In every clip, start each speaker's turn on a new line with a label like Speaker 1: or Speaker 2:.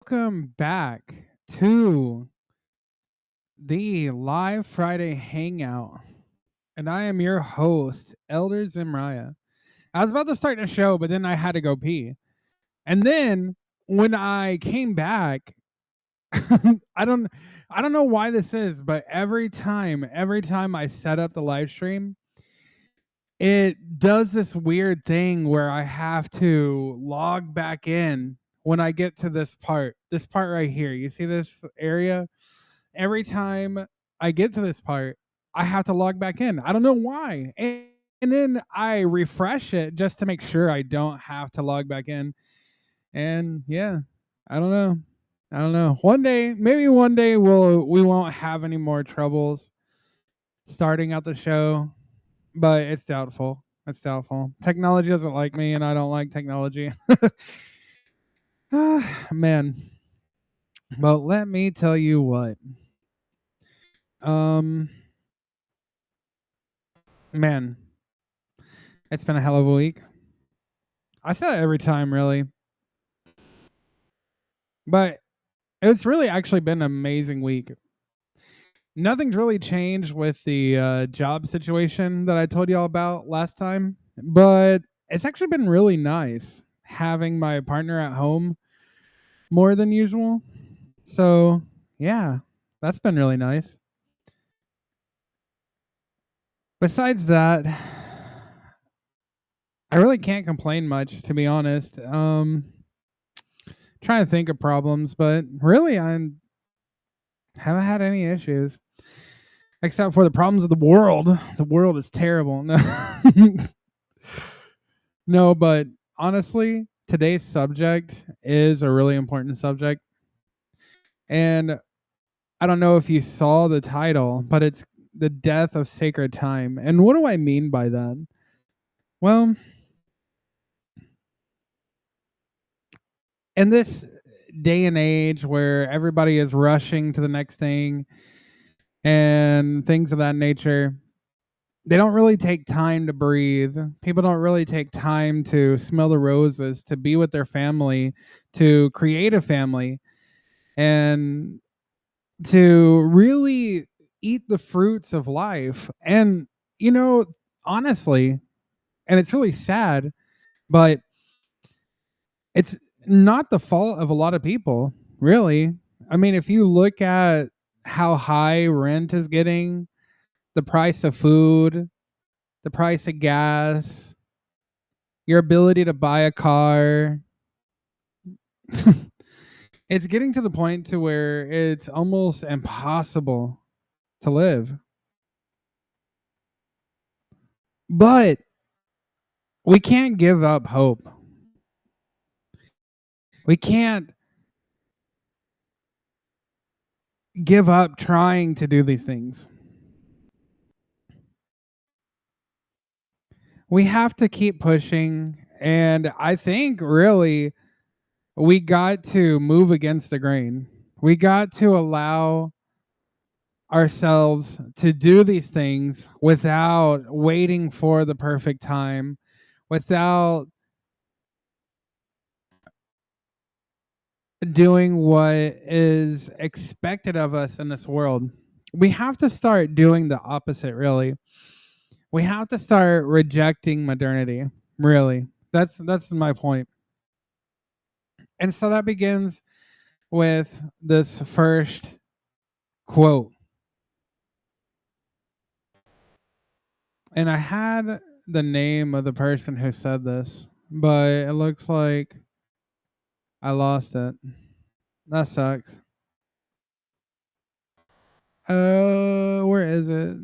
Speaker 1: Welcome back to the live Friday Hangout. And I am your host, Elder Zimraya. I was about to start the show, but then I had to go pee. And then when I came back, I don't I don't know why this is, but every time I set up the live stream, it does this weird thing where I have to log back in when I get to this part. This part right here. You see this area? Every time I get to this part, I have to log back in. I don't know why. And then I refresh it just to make sure I don't have to log back in. And yeah, I don't know. I don't know. Maybe one day we won't have any more troubles starting out the show, but it's doubtful. It's doubtful. Technology doesn't like me, and I don't like technology. Man. Well, let me tell you what. Um, man, it's been a hell of a week. I say it every time, really, but it's really actually been an amazing week. Nothing's really changed with the job situation that I told you all about last time, but it's actually been really nice having my partner at home more than usual. So, yeah, that's been really nice. Besides that, I really can't complain much, to be honest. Trying to think of problems, but really, I haven't had any issues except for the problems of the world. The world is terrible. No, no, but honestly, today's subject is a really important subject. And I don't know if you saw the title, but it's the death of sacred time. And what do I mean by that? Well, in this day and age where everybody is rushing to the next thing and things of that nature, they don't really take time to breathe. People don't really take time to smell the roses, to be with their family, to create a family, and to really eat the fruits of life. And, you know, honestly, and it's really sad, but it's not the fault of a lot of people, really. I mean, if you look at how high rent is getting, the price of food, the price of gas, your ability to buy a car, it's getting to the point to where it's almost impossible to live. But we can't give up hope. We can't give up trying to do these things. We have to keep pushing. And I think really we got to move against the grain. We got to allow ourselves to do these things without waiting for the perfect time, without doing what is expected of us in this world. We have to start doing the opposite, really. We have to start rejecting modernity, really. That's my point. And so that begins with this first quote. And I had the name of the person who said this, but it looks like I lost it. That sucks. Where is it?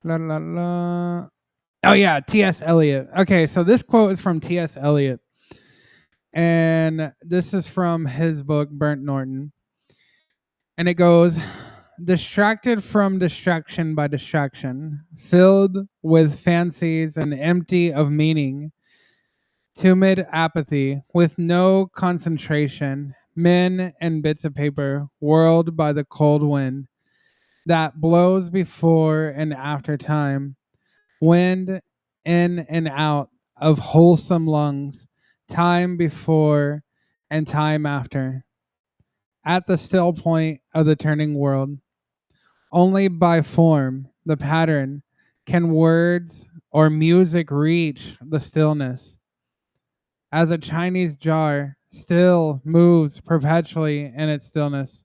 Speaker 1: La la la. Oh yeah, T.S. Eliot. Okay, so this quote is from T.S. Eliot, and this is from his book Burnt Norton, and it goes, "Distracted from distraction by distraction, filled with fancies and empty of meaning, timid apathy, with no concentration, men and bits of paper, whirled by the cold wind that blows before and after time, wind in and out of wholesome lungs, time before and time after, at the still point of the turning world. Only by form, the pattern, can words or music reach the stillness. As a Chinese jar still moves perpetually in its stillness.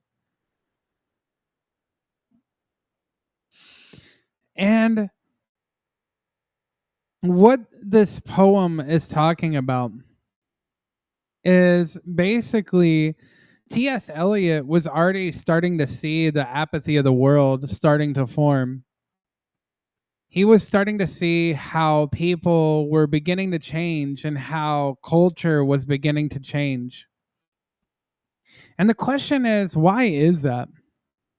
Speaker 1: And what this poem is talking about is basically T.S. Eliot was already starting to see the apathy of the world starting to form. He was starting to see how people were beginning to change and how culture was beginning to change. And the question is, why is that?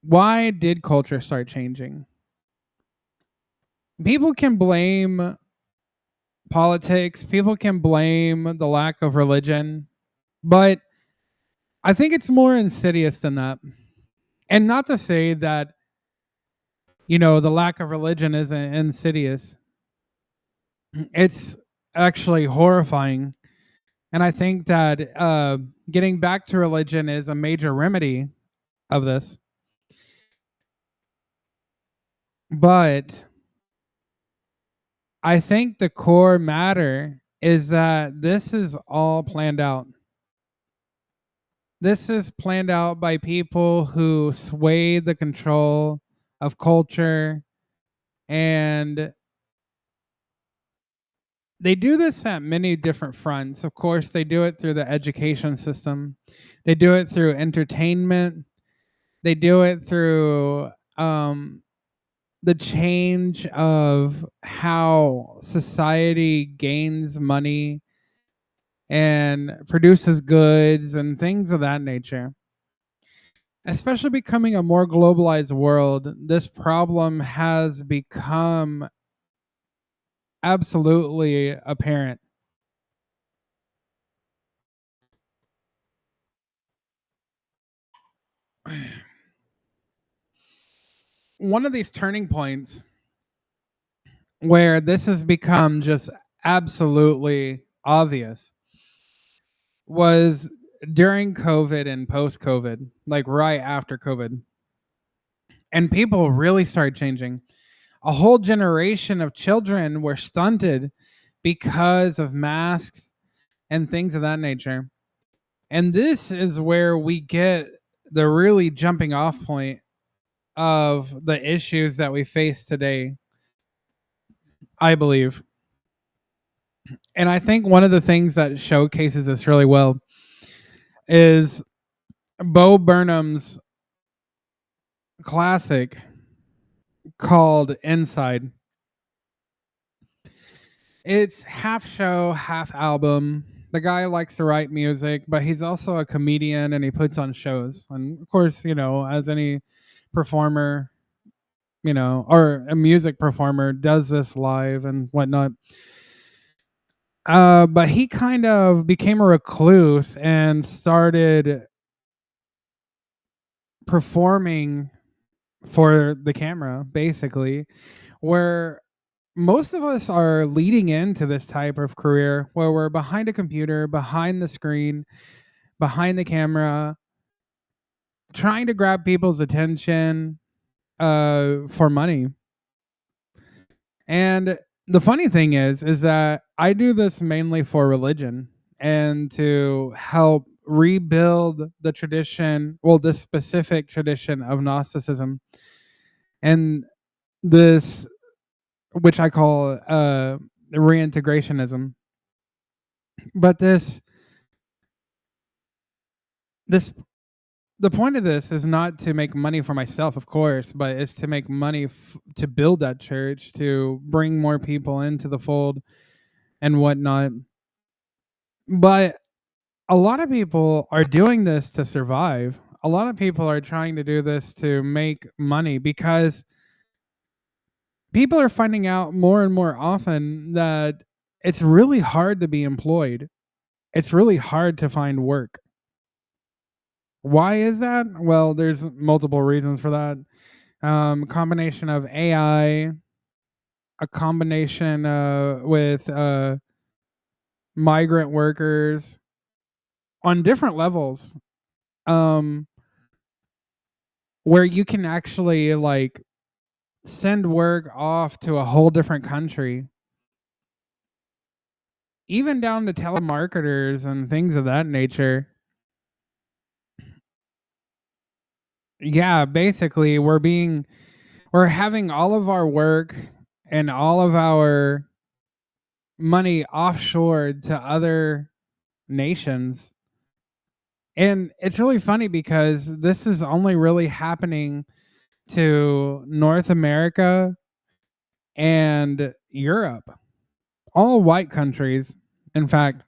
Speaker 1: Why did culture start changing? People can blame politics, people can blame the lack of religion, but I think it's more insidious than that. And not to say that, the lack of religion isn't insidious. It's actually horrifying. And I think that getting back to religion is a major remedy of this. But I think the core matter is that this is all planned out. This is planned out by people who sway the control of culture, and they do this at many different fronts. Of course, they do it through the education system. They do it through entertainment. They do it through the change of how society gains money and produces goods and things of that nature. Especially becoming a more globalized world, this problem has become absolutely apparent. One of these turning points where this has become just absolutely obvious was during COVID and post COVID, like right after COVID. And people really started changing. A whole generation of children were stunted because of masks and things of that nature. And this is where we get the really jumping off point of the issues that we face today, I believe. And I think one of the things that showcases this really well is Bo Burnham's classic called Inside. It's half show, half album. The guy likes to write music, but he's also a comedian and he puts on shows. And of course, as any performer, or a music performer does this live and whatnot. But he kind of became a recluse and started performing for the camera, basically, where most of us are leading into this type of career where we're behind a computer, behind the screen, behind the camera, trying to grab people's attention for money. And the funny thing is that I do this mainly for religion and to help rebuild the tradition, well, this specific tradition of Gnosticism, and this, which I call reintegrationism. But this the point of this is not to make money for myself, of course, but it's to make money to build that church, to bring more people into the fold and whatnot. But a lot of people are doing this to survive. A lot of people are trying to do this to make money because people are finding out more and more often that it's really hard to be employed. It's really hard to find work. Why is that? Well, there's multiple reasons for that. Combination of AI, a combination with migrant workers, on different levels, um, where you can actually like send work off to a whole different country, even down to telemarketers and things of that nature. Yeah, basically we're having all of our work and all of our money offshored to other nations. And it's really funny because this is only really happening to North America and Europe, all white countries, in fact.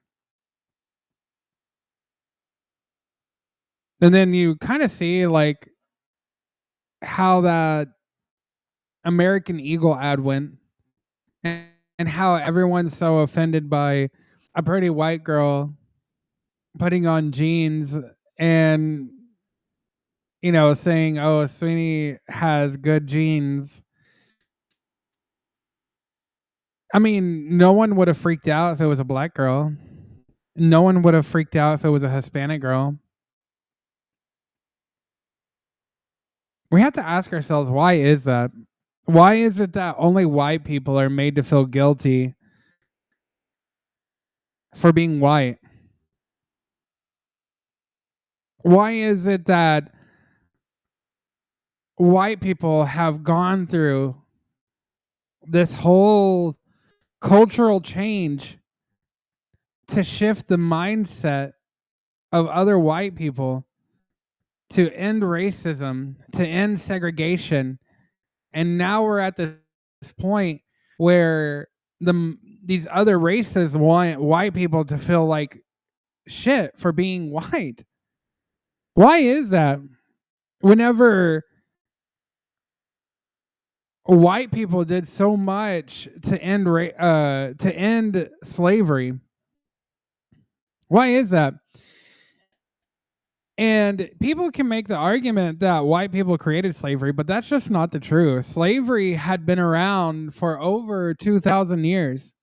Speaker 1: And then you kind of see like how that American Eagle ad went, and, and how everyone's so offended by a pretty white girl putting on jeans and, saying, "Oh, Sweeney has good genes." I mean, no one would have freaked out if it was a black girl. No one would have freaked out if it was a Hispanic girl. We have to ask ourselves, why is that? Why is it that only white people are made to feel guilty for being white? Why is it that white people have gone through this whole cultural change to shift the mindset of other white people to end racism, to end segregation? And now we're at this point where these other races want white people to feel like shit for being white. Why is that? Whenever white people did so much to end slavery, why is that? And people can make the argument that white people created slavery, but that's just not the truth. Slavery had been around for over 2,000 years.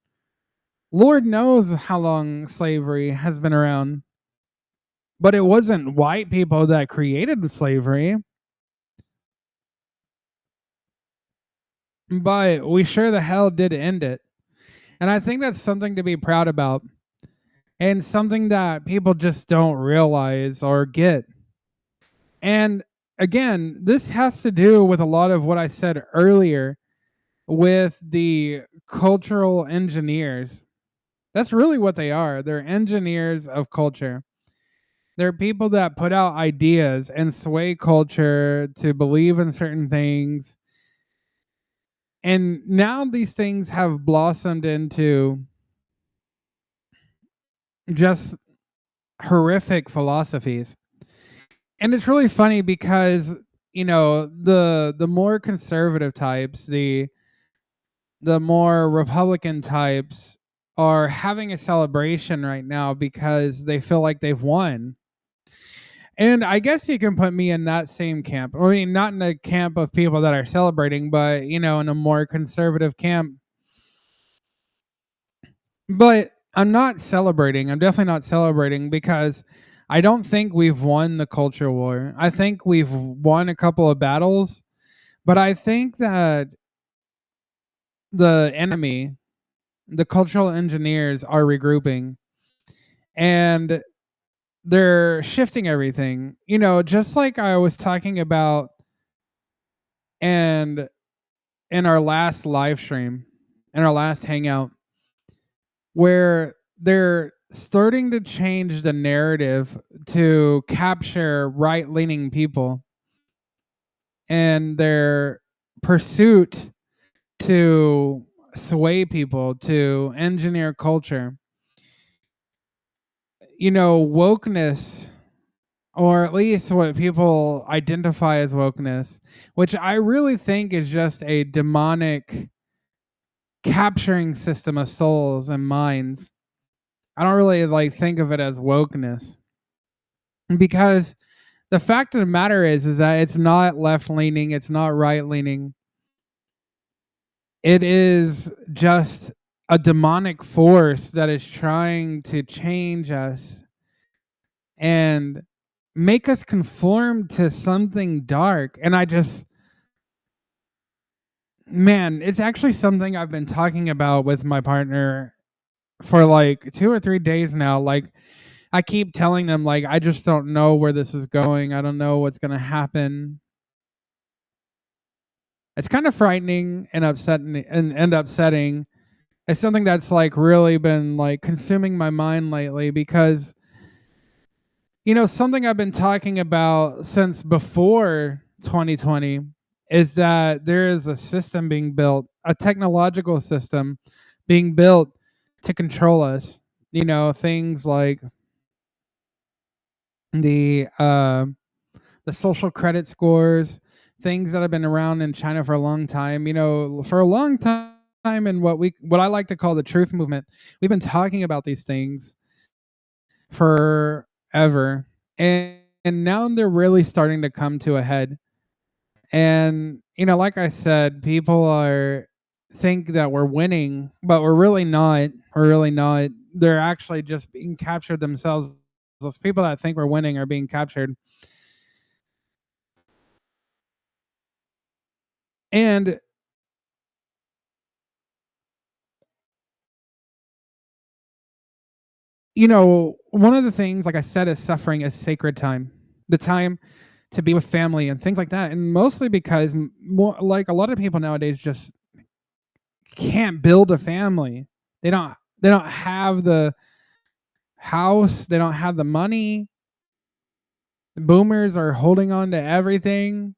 Speaker 1: Lord knows how long slavery has been around. But it wasn't white people that created slavery. But we sure the hell did end it. And I think that's something to be proud about, and something that people just don't realize or get. And again, this has to do with a lot of what I said earlier with the cultural engineers. That's really what they are. They're engineers of culture. They're people that put out ideas and sway culture to believe in certain things. And now these things have blossomed into just horrific philosophies. And it's really funny because, the more conservative types, the more Republican types are having a celebration right now because they feel like they've won. And I guess you can put me in that same camp. I mean, not in a camp of people that are celebrating, but, in a more conservative camp. But I'm not celebrating. I'm definitely not celebrating because I don't think we've won the culture war. I think we've won a couple of battles, but I think that the enemy, the cultural engineers, are regrouping, and they're shifting everything. Just like I was talking about and in our last live stream, in our last hangout, where they're starting to change the narrative to capture right-leaning people and their pursuit to sway people, to engineer culture. Wokeness, or at least what people identify as wokeness, which I really think is just a demonic capturing system of souls and minds. I don't really think of it as wokeness, because the fact of the matter is that it's not left leaning, it's not right leaning. It is just a demonic force that is trying to change us and make us conform to something dark. And man, it's actually something I've been talking about with my partner for like 2 or 3 days now. Like, I keep telling them, like, I just don't know where this is going. I don't know what's going to happen. It's kind of frightening and upsetting. It's something that's like really been like consuming my mind lately because something I've been talking about since before 2020 is that there is a system being built, a technological system being built to control us. Things like the uh, the social credit scores, things that have been around in China for a long time. For a long time in what I like to call the truth movement, we've been talking about these things forever, and now they're really starting to come to a head. And like I said, people are think that we're winning, but we're really not. We're really not. They're actually just being captured themselves. Those people that think we're winning are being captured. And one of the things, like I said, is suffering is sacred time, the time to be with family and things like that. And mostly because more like a lot of people nowadays just can't build a family. They don't. They don't have the house. They don't have the money. Boomers are holding on to everything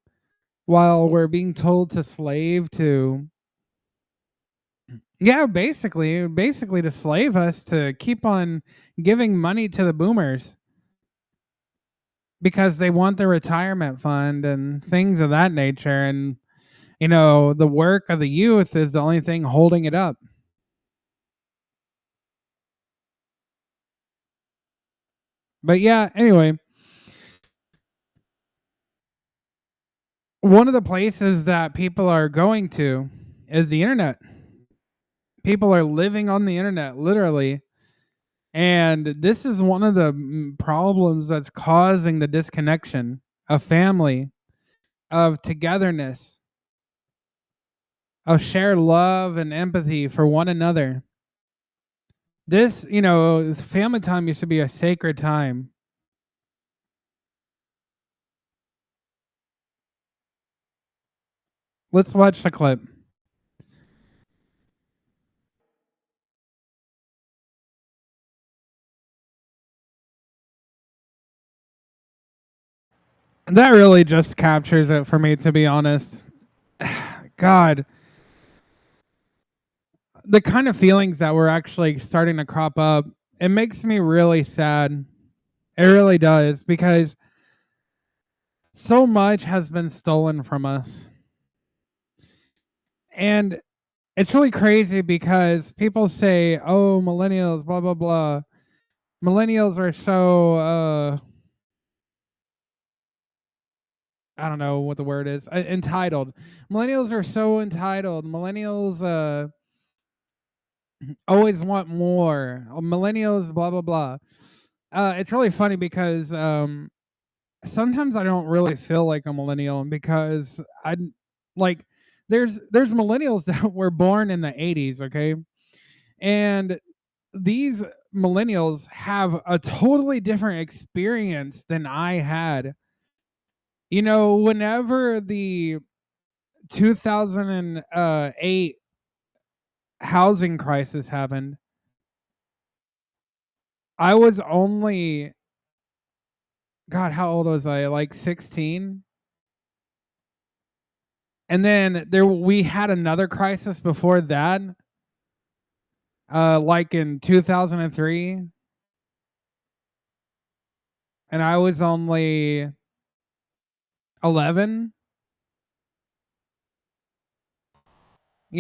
Speaker 1: while we're being told to slave to. Yeah, basically to slave us to keep on giving money to the boomers because they want the retirement fund and things of that nature. And the work of the youth is the only thing holding it up. But yeah, anyway, one of the places that people are going to is the internet. People are living on the internet, literally. And this is one of the problems that's causing the disconnection of family, of togetherness, of shared love and empathy for one another. This, family time used to be a sacred time. Let's watch the clip. That really just captures it for me, to be honest. God, the kind of feelings that were actually starting to crop up, it makes me really sad. It really does, because so much has been stolen from us. And it's really crazy because people say, "Oh, millennials, blah blah blah. Millennials are so I don't know what the word is. Entitled. Millennials are so entitled. Millennials always want more. Millennials, blah blah blah." It's really funny because sometimes I don't really feel like a millennial because I like there's millennials that were born in the 80s, okay? And these millennials have a totally different experience than I had. Whenever the 2008 housing crisis happened, I was only, God, how old was I? Like 16? And then we had another crisis before that, like in 2003, and I was only 11.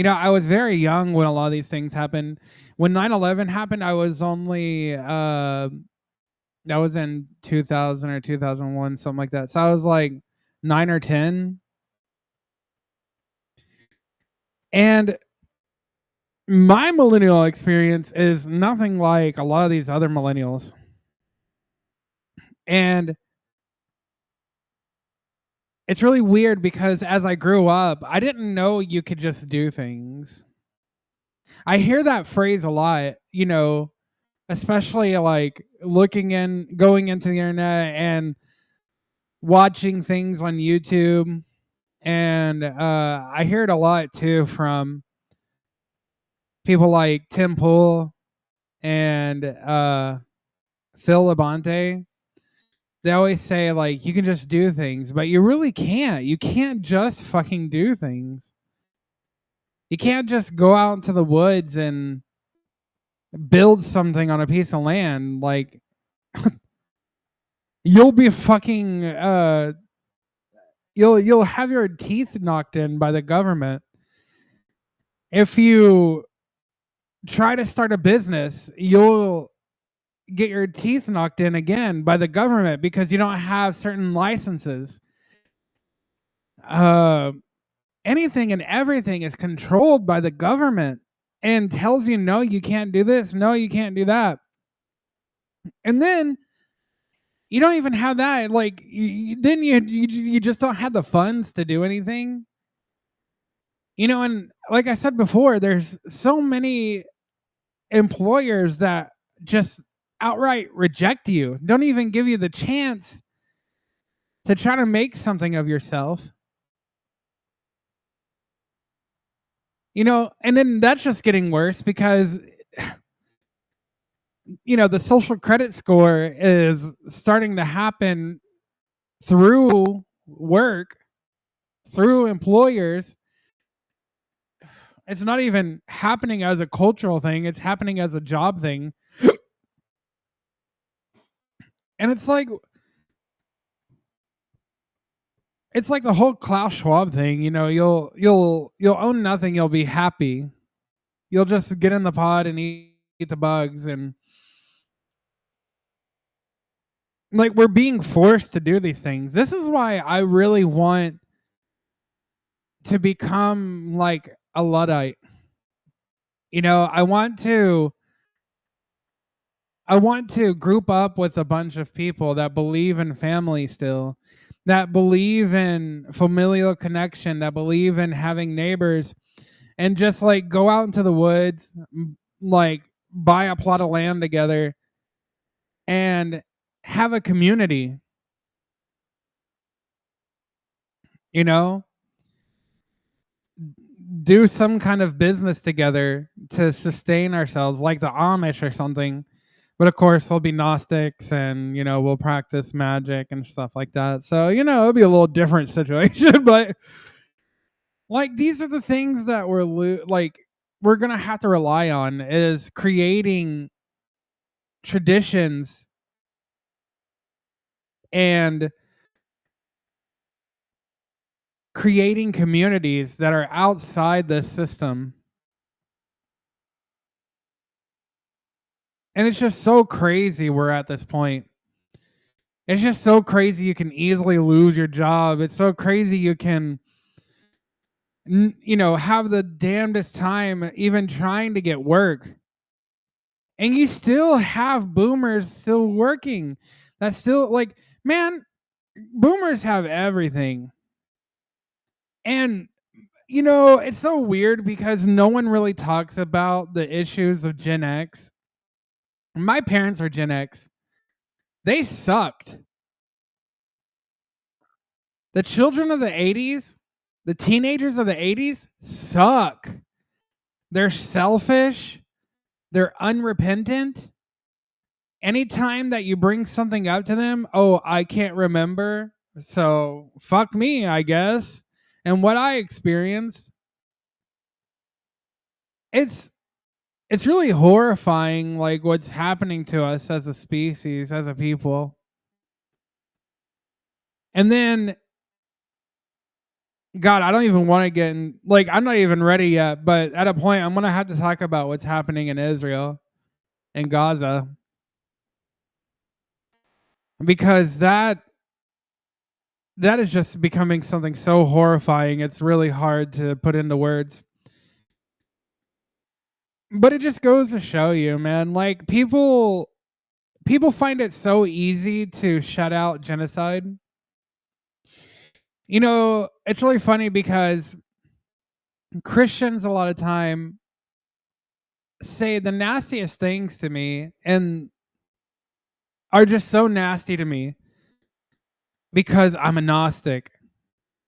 Speaker 1: I was very young when a lot of these things happened. When 9/11 happened, I was only that was in 2000 or 2001, something like that. So I was like 9 or 10. And my millennial experience is nothing like a lot of these other millennials. And it's really weird because as I grew up, I didn't know you could just do things. I hear that phrase a lot, especially like going into the internet and watching things on YouTube. And I hear it a lot too from people like Tim Pool and Phil Labonte. They always say like you can just do things, but you really can't. You can't just fucking do things. You can't just go out into the woods and build something on a piece of land. Like you'll be fucking you'll have your teeth knocked in by the government. If you try to start a business, you'll get your teeth knocked in again by the government because you don't have certain licenses. Uh, Anything and everything is controlled by the government and tells you, no, you can't do this, no, you can't do that. And then you don't even have that. Like, then you just don't have the funds to do anything. And like I said before, there's so many employers that just outright reject you, don't even give you the chance to try to make something of yourself. And then that's just getting worse because the social credit score is starting to happen through work, through employers. It's not even happening as a cultural thing, it's happening as a job thing. And it's like the whole Klaus Schwab thing, you'll own nothing, you'll be happy. You'll just get in the pod and eat the bugs, and like we're being forced to do these things. This is why I really want to become like a Luddite. I want to group up with a bunch of people that believe in family still, that believe in familial connection, that believe in having neighbors, and just like go out into the woods, like buy a plot of land together and have a community, you know, do some kind of business together to sustain ourselves, like the Amish or something. But of course, we'll be Gnostics and, we'll practice magic and stuff like that. So, it'll be a little different situation. But like, these are the things that we're going to have to rely on, is creating traditions and creating communities that are outside this system. And it's just so crazy we're at this point. It's just so crazy you can easily lose your job. It's so crazy you can, have the damnedest time even trying to get work. And you still have boomers still working. That's still like, man, boomers have everything. And, it's so weird because no one really talks about the issues of Gen X. My parents are Gen X. They sucked. The children of the 80s, the teenagers of the 80s suck. They're selfish. They're unrepentant. Anytime that you bring something up to them, oh, I can't remember. So fuck me, I guess. And what I experienced, it's really horrifying, like what's happening to us as a species, as a people. And then, God, I don't even want to get in, like, I'm not even ready yet, but at a point, I'm going to have to talk about what's happening in Israel and Gaza. Because that is just becoming something so horrifying. It's really hard to put into words. But it just goes to show you, man, like people people find it so easy to shut out genocide. You know, it's really funny because Christians a lot of time say the nastiest things to me and are just so nasty to me because I'm a Gnostic,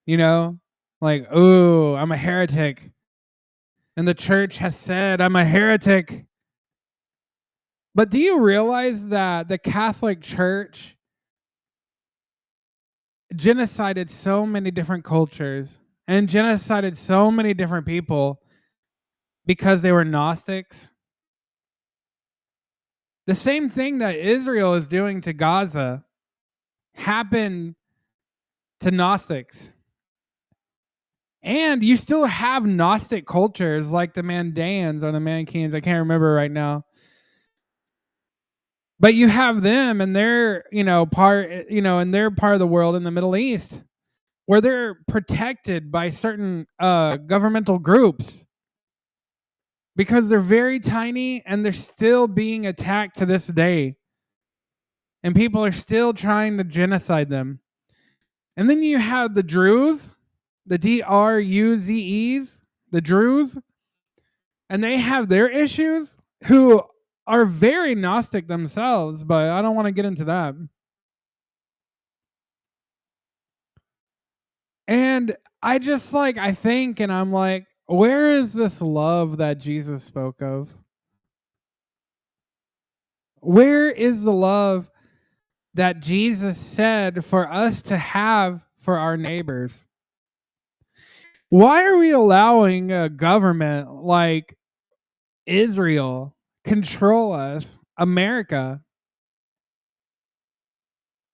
Speaker 1: you know? Like, ooh, I'm a heretic. And the church has said I'm a heretic. But do you realize that the Catholic Church genocided so many different cultures and genocided so many different people because they were Gnostics? The same thing that Israel is doing to Gaza happened to Gnostics. And you still have Gnostic cultures like the Mandaeans or the Manichaeans. I can't remember right now. But you have them and they're, and they're part of the world in the Middle East where they're protected by certain governmental groups because they're very tiny and they're still being attacked to this day. And people are still trying to genocide them. And then you have the Druze, the Druzes, the Druze, and they have their issues who are very Gnostic themselves, but I don't want to get into that. And I think, and I'm like, where is this love that Jesus spoke of? Where is the love that Jesus said for us to have for our neighbors? Why are we allowing a government like Israel control us, America,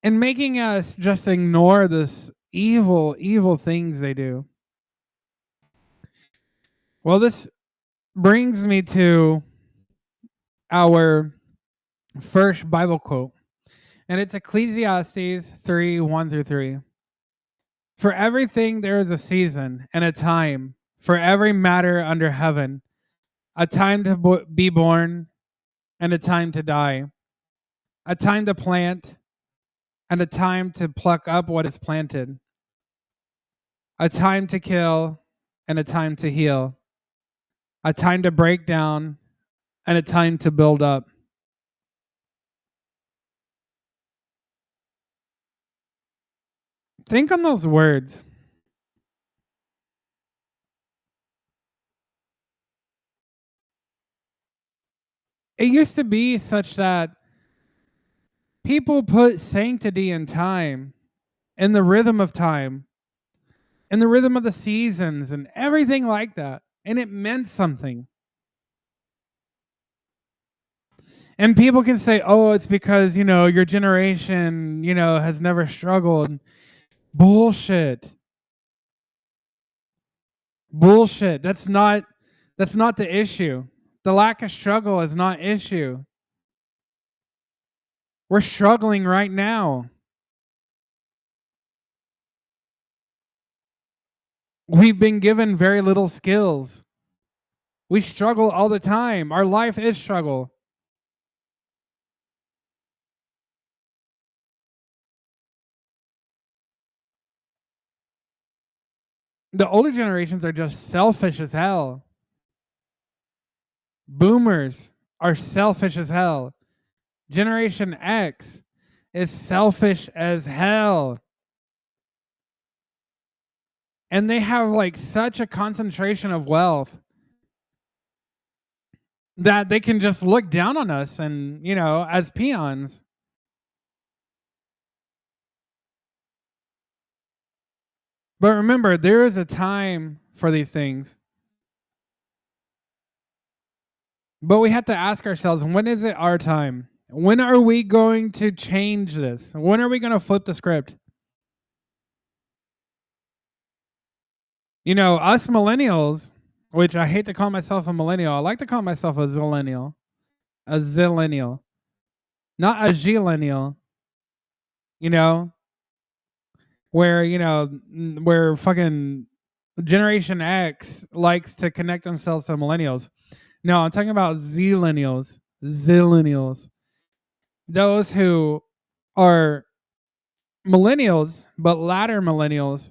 Speaker 1: and making us just ignore this evil things they do? Well, this brings me to our first Bible quote, and it's Ecclesiastes 3:1-3. For everything there is a season and a time, for every matter under heaven, a time to be born and a time to die, a time to plant and a time to pluck up what is planted, a time to kill and a time to heal, a time to break down and a time to build up. Think on those words. It used to be such that people put sanctity in time, in the rhythm of time, in the rhythm of the seasons, and everything like that. And it meant something. And people can say, oh, it's because, your generation, has never struggled. Bullshit. Bullshit. That's not the issue. The lack of struggle is not issue. We're struggling right now. We've been given very little skills. We struggle all the time. Our life is struggle. The older generations are just selfish as hell. Boomers are selfish as hell. Generation X is selfish as hell. And they have like such a concentration of wealth that they can just look down on us and, as peons. But remember, there is a time for these things. But we have to ask ourselves, when is it our time? When are we going to change this? When are we going to flip the script? Us millennials, which I hate to call myself a millennial. I like to call myself a zillennial. A zillennial. Not a zillennial. Where fucking Generation X likes to connect themselves to millennials. No, I'm talking about zillennials. Zillennials. those who are millennials, but latter millennials,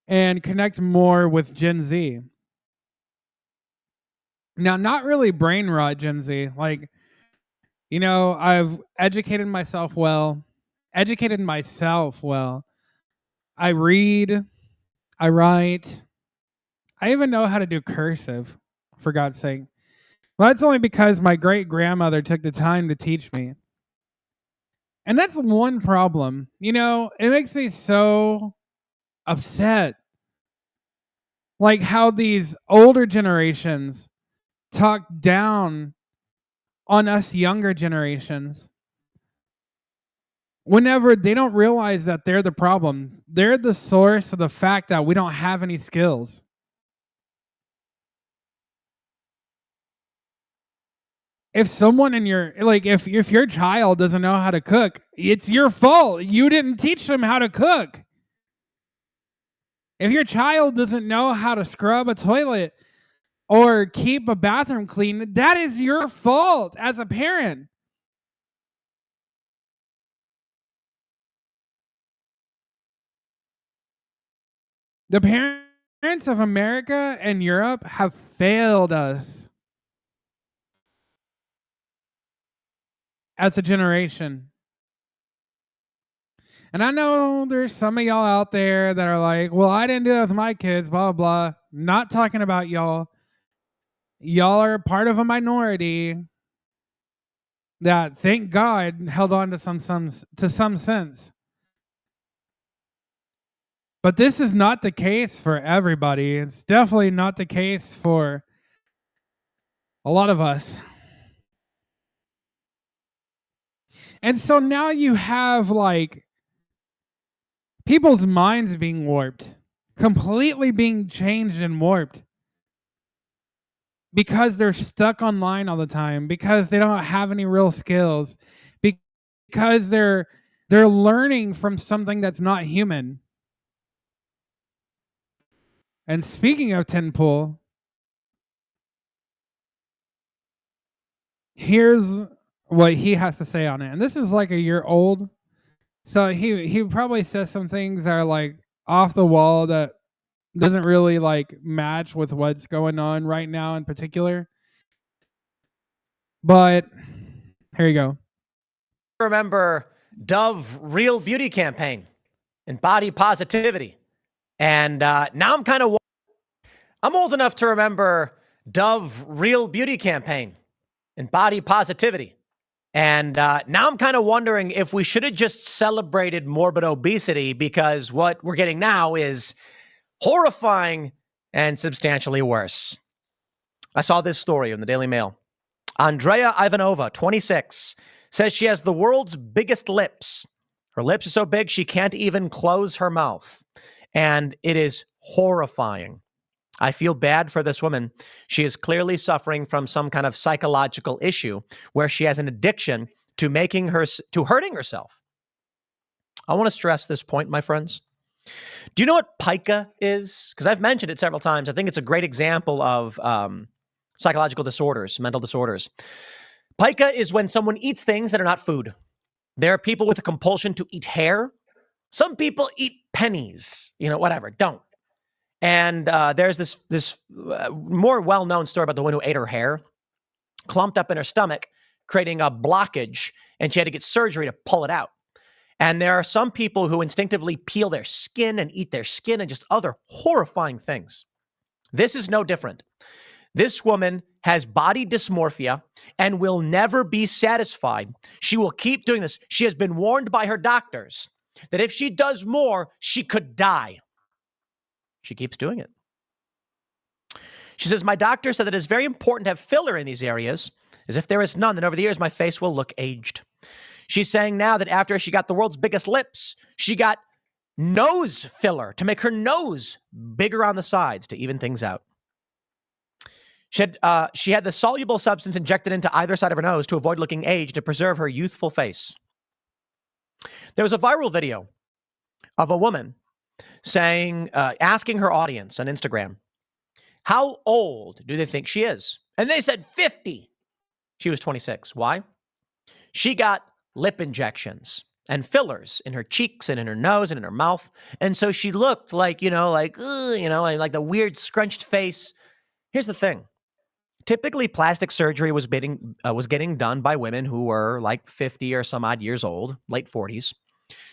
Speaker 1: and connect more with Gen Z. Now, not really brain rot Gen Z. Like, I've educated myself well. I read, I write, I even know how to do cursive, for God's sake. Well, that's only because my great grandmother took the time to teach me. And that's one problem. It makes me so upset. Like how these older generations talk down on us younger generations whenever they don't realize that they're the problem. They're the source of the fact that we don't have any skills. If someone in your if your child doesn't know how to cook, it's your fault. You didn't teach them how to cook. If your child doesn't know how to scrub a toilet or keep a bathroom clean, that is your fault as a parent. The parents of America and Europe have failed us as a generation. And I know there's some of y'all out there that are like, well, I didn't do that with my kids, blah, blah, blah. Not talking about y'all. Y'all are part of a minority that, thank God, held on to some sense. But this is not the case for everybody. It's definitely not the case for a lot of us. And so now you have people's minds being warped, completely being changed and warped because they're stuck online all the time, because they don't have any real skills, because they're learning from something that's not human. And speaking of Tin Pool, here's what he has to say on it. And this is like a year old. So he probably says some things that are off the wall that doesn't really match with what's going on right now in particular. But here you go.
Speaker 2: Remember Dove Real Beauty Campaign and body positivity. And now I'm old enough to remember Dove Real Beauty Campaign and body positivity. And now I'm kind of wondering if we should have just celebrated morbid obesity, because what we're getting now is horrifying and substantially worse. I saw this story in the Daily Mail. Andrea Ivanova, 26, says she has the world's biggest lips. Her lips are so big she can't even close her mouth. And it is horrifying. I feel bad for this woman. She is clearly suffering from some kind of psychological issue where she has an addiction to hurting herself. I want to stress this point, my friends. Do you know what pica is? Because I've mentioned it several times. I think it's a great example of psychological disorders, mental disorders. Pica is when someone eats things that are not food. There are people with a compulsion to eat hair. Some people eat pennies, whatever, don't. And there's this more well-known story about the one who ate her hair, clumped up in her stomach, creating a blockage, and she had to get surgery to pull it out. And there are some people who instinctively peel their skin and eat their skin and just other horrifying things. This is no different. This woman has body dysmorphia and will never be satisfied. She will keep doing this. She has been warned by her doctors that if she does more, she could die. She keeps doing it. She says, my doctor said that it's very important to have filler in these areas, as if there is none, then over the years, my face will look aged. She's saying now that after she got the world's biggest lips, she got nose filler to make her nose bigger on the sides to even things out. She had the soluble substance injected into either side of her nose to avoid looking aged to preserve her youthful face. There was a viral video of a woman asking her audience on Instagram, how old do they think she is? And they said 50. She was 26. Why? She got lip injections and fillers in her cheeks and in her nose and in her mouth. And so she looked like, like the weird scrunched face. Here's the thing. Typically, plastic surgery was getting done by women who were like 50 or some odd years old, late 40s.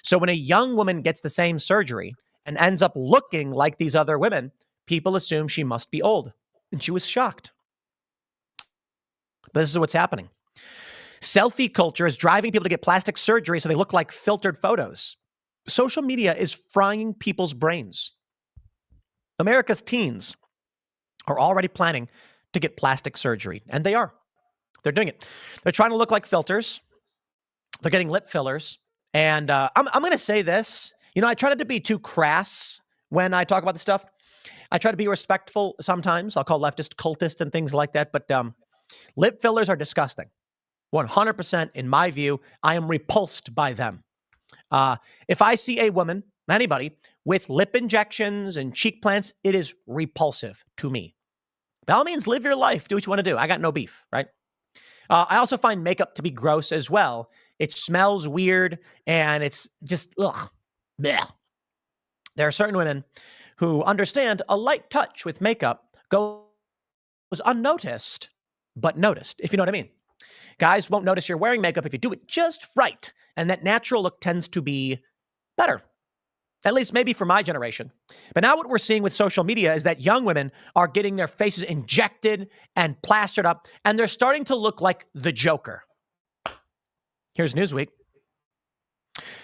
Speaker 2: So when a young woman gets the same surgery and ends up looking like these other women, people assume she must be old. And she was shocked. But this is what's happening. Selfie culture is driving people to get plastic surgery so they look like filtered photos. Social media is frying people's brains. America's teens are already planning to get plastic surgery, and they are. They're doing it. They're trying to look like filters. They're getting lip fillers. And I'm going to say this. I try not to be too crass when I talk about this stuff. I try to be respectful sometimes. I'll call leftist cultists and things like that. But lip fillers are disgusting. 100%, in my view, I am repulsed by them. If I see a woman, anybody, with lip injections and cheek plants, it is repulsive to me. By all means, live your life. Do what you want to do. I got no beef, right? I also find makeup to be gross as well. It smells weird, and it's just, ugh. Blech. There are certain women who understand a light touch with makeup goes unnoticed, but noticed, if you know what I mean. Guys won't notice you're wearing makeup if you do it just right, and that natural look tends to be better. At least maybe for my generation. But now what we're seeing with social media is that young women are getting their faces injected and plastered up, and they're starting to look like the Joker. Here's Newsweek.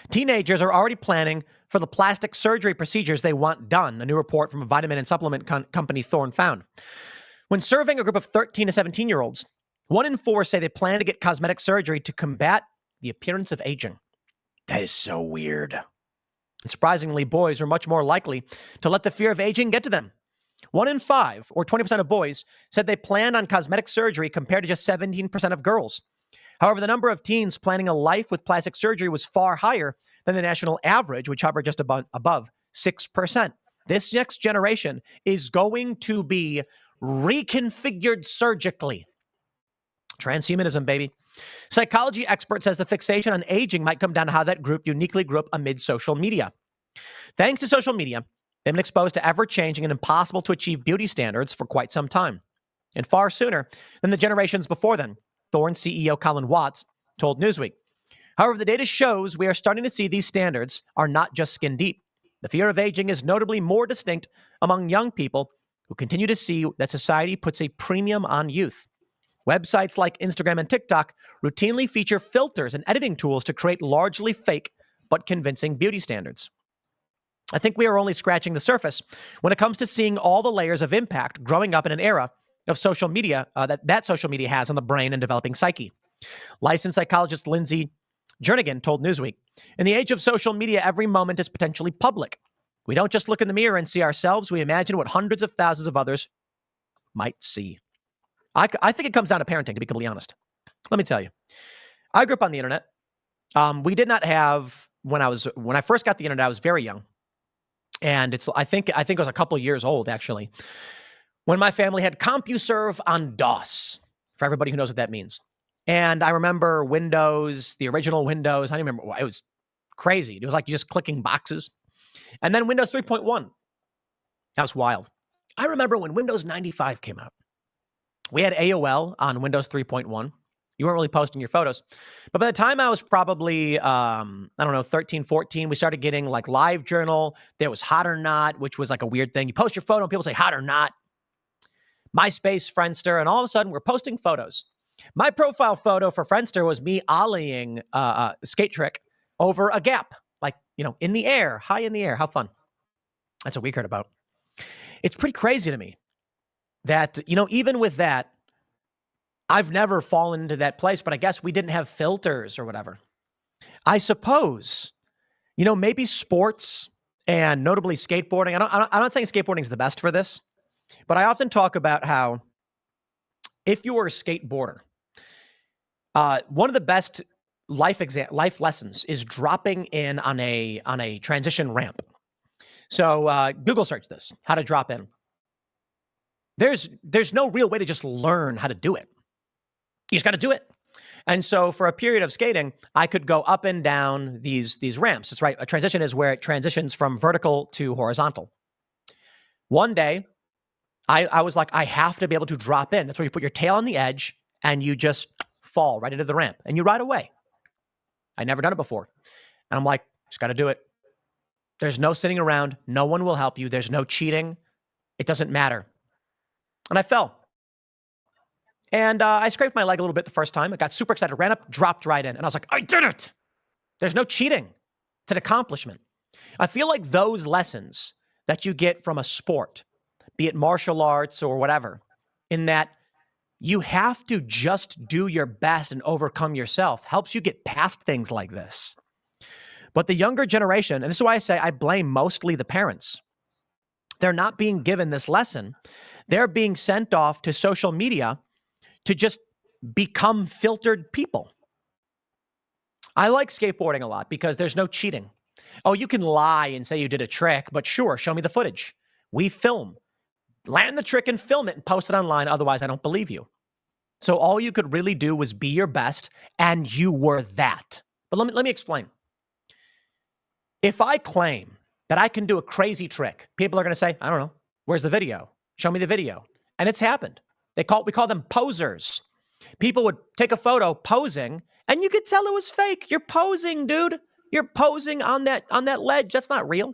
Speaker 2: Teenagers are already planning for the plastic surgery procedures they want done, a new report from a vitamin and supplement company Thorne found. When surveying a group of 13 to 17-year-olds, 1 in 4 say they plan to get cosmetic surgery to combat the appearance of aging. That is so weird. And surprisingly, boys are much more likely to let the fear of aging get to them. 1 in 5, or 20% of boys, said they plan on cosmetic surgery compared to just 17% of girls. However, the number of teens planning a life with plastic surgery was far higher than the national average, which hovered just above 6%. This next generation is going to be reconfigured surgically. Transhumanism, baby. Psychology expert says the fixation on aging might come down to how that group uniquely grew up amid social media. Thanks to social media, they've been exposed to ever-changing and impossible to achieve beauty standards for quite some time, and far sooner than the generations before them, Thorne CEO Colin Watts told Newsweek. However, the data shows we are starting to see these standards are not just skin deep. The fear of aging is notably more distinct among young people who continue to see that society puts a premium on youth. Websites like Instagram and TikTok routinely feature filters and editing tools to create largely fake but convincing beauty standards. I think we are only scratching the surface when it comes to seeing all the layers of impact growing up in an era of social media that social media has on the brain and developing psyche. Licensed psychologist Lindsay Jernigan told Newsweek, in the age of social media, every moment is potentially public. We don't just look in the mirror and see ourselves, we imagine what hundreds of thousands of others might see. I think it comes down to parenting, to be completely honest. Let me tell you. I grew up on the internet. We did not have, when I first got the internet, I was very young. And I think it was a couple years old, actually, when my family had CompuServe on DOS, for everybody who knows what that means. And I remember Windows, the original Windows. I don't remember. It was crazy. It was like just clicking boxes. And then Windows 3.1. That was wild. I remember when Windows 95 came out. We had AOL on Windows 3.1. You weren't really posting your photos. But by the time I was probably, 13, 14, we started getting like LiveJournal. There was Hot or Not, which was like a weird thing. You post your photo and people say Hot or Not. MySpace, Friendster, and all of a sudden we're posting photos. My profile photo for Friendster was me ollieing a skate trick over a gap, like, in the air, high in the air. How fun. That's what we heard about. It's pretty crazy to me that, even with that, I've never fallen into that place, but I guess we didn't have filters or whatever. I suppose, maybe sports and notably skateboarding. I'm not saying skateboarding is the best for this, but I often talk about how if you were a skateboarder, one of the best life lessons is dropping in on a transition ramp. So Google search this, how to drop in. There's no real way to just learn how to do it. You just got to do it. And so for a period of skating, I could go up and down these ramps. It's right. A transition is where it transitions from vertical to horizontal. One day, I was like, I have to be able to drop in. That's where you put your tail on the edge and you just fall right into the ramp and you ride away. I'd never done it before. And I'm like, just got to do it. There's no sitting around. No one will help you. There's no cheating. It doesn't matter. And I fell. And I scraped my leg a little bit the first time. I got super excited, ran up, dropped right in. And I was like, I did it. There's no cheating. It's an accomplishment. I feel like those lessons that you get from a sport, be it martial arts or whatever, in that you have to just do your best and overcome yourself, helps you get past things like this. But the younger generation, and this is why I say I blame mostly the parents, they're not being given this lesson. They're being sent off to social media to just become filtered people. I like skateboarding a lot because there's no cheating. Oh, you can lie and say you did a trick, but sure, show me the footage. We film. Land the trick and film it and post it online. Otherwise, I don't believe you. So all you could really do was be your best, and you were that. But let me explain. If I claim that I can do a crazy trick, people are going to say, I don't know, where's the video? Show me the video. And it's happened. We call them posers. People would take a photo posing, and you could tell it was fake. You're posing, dude. You're posing on that ledge. That's not real.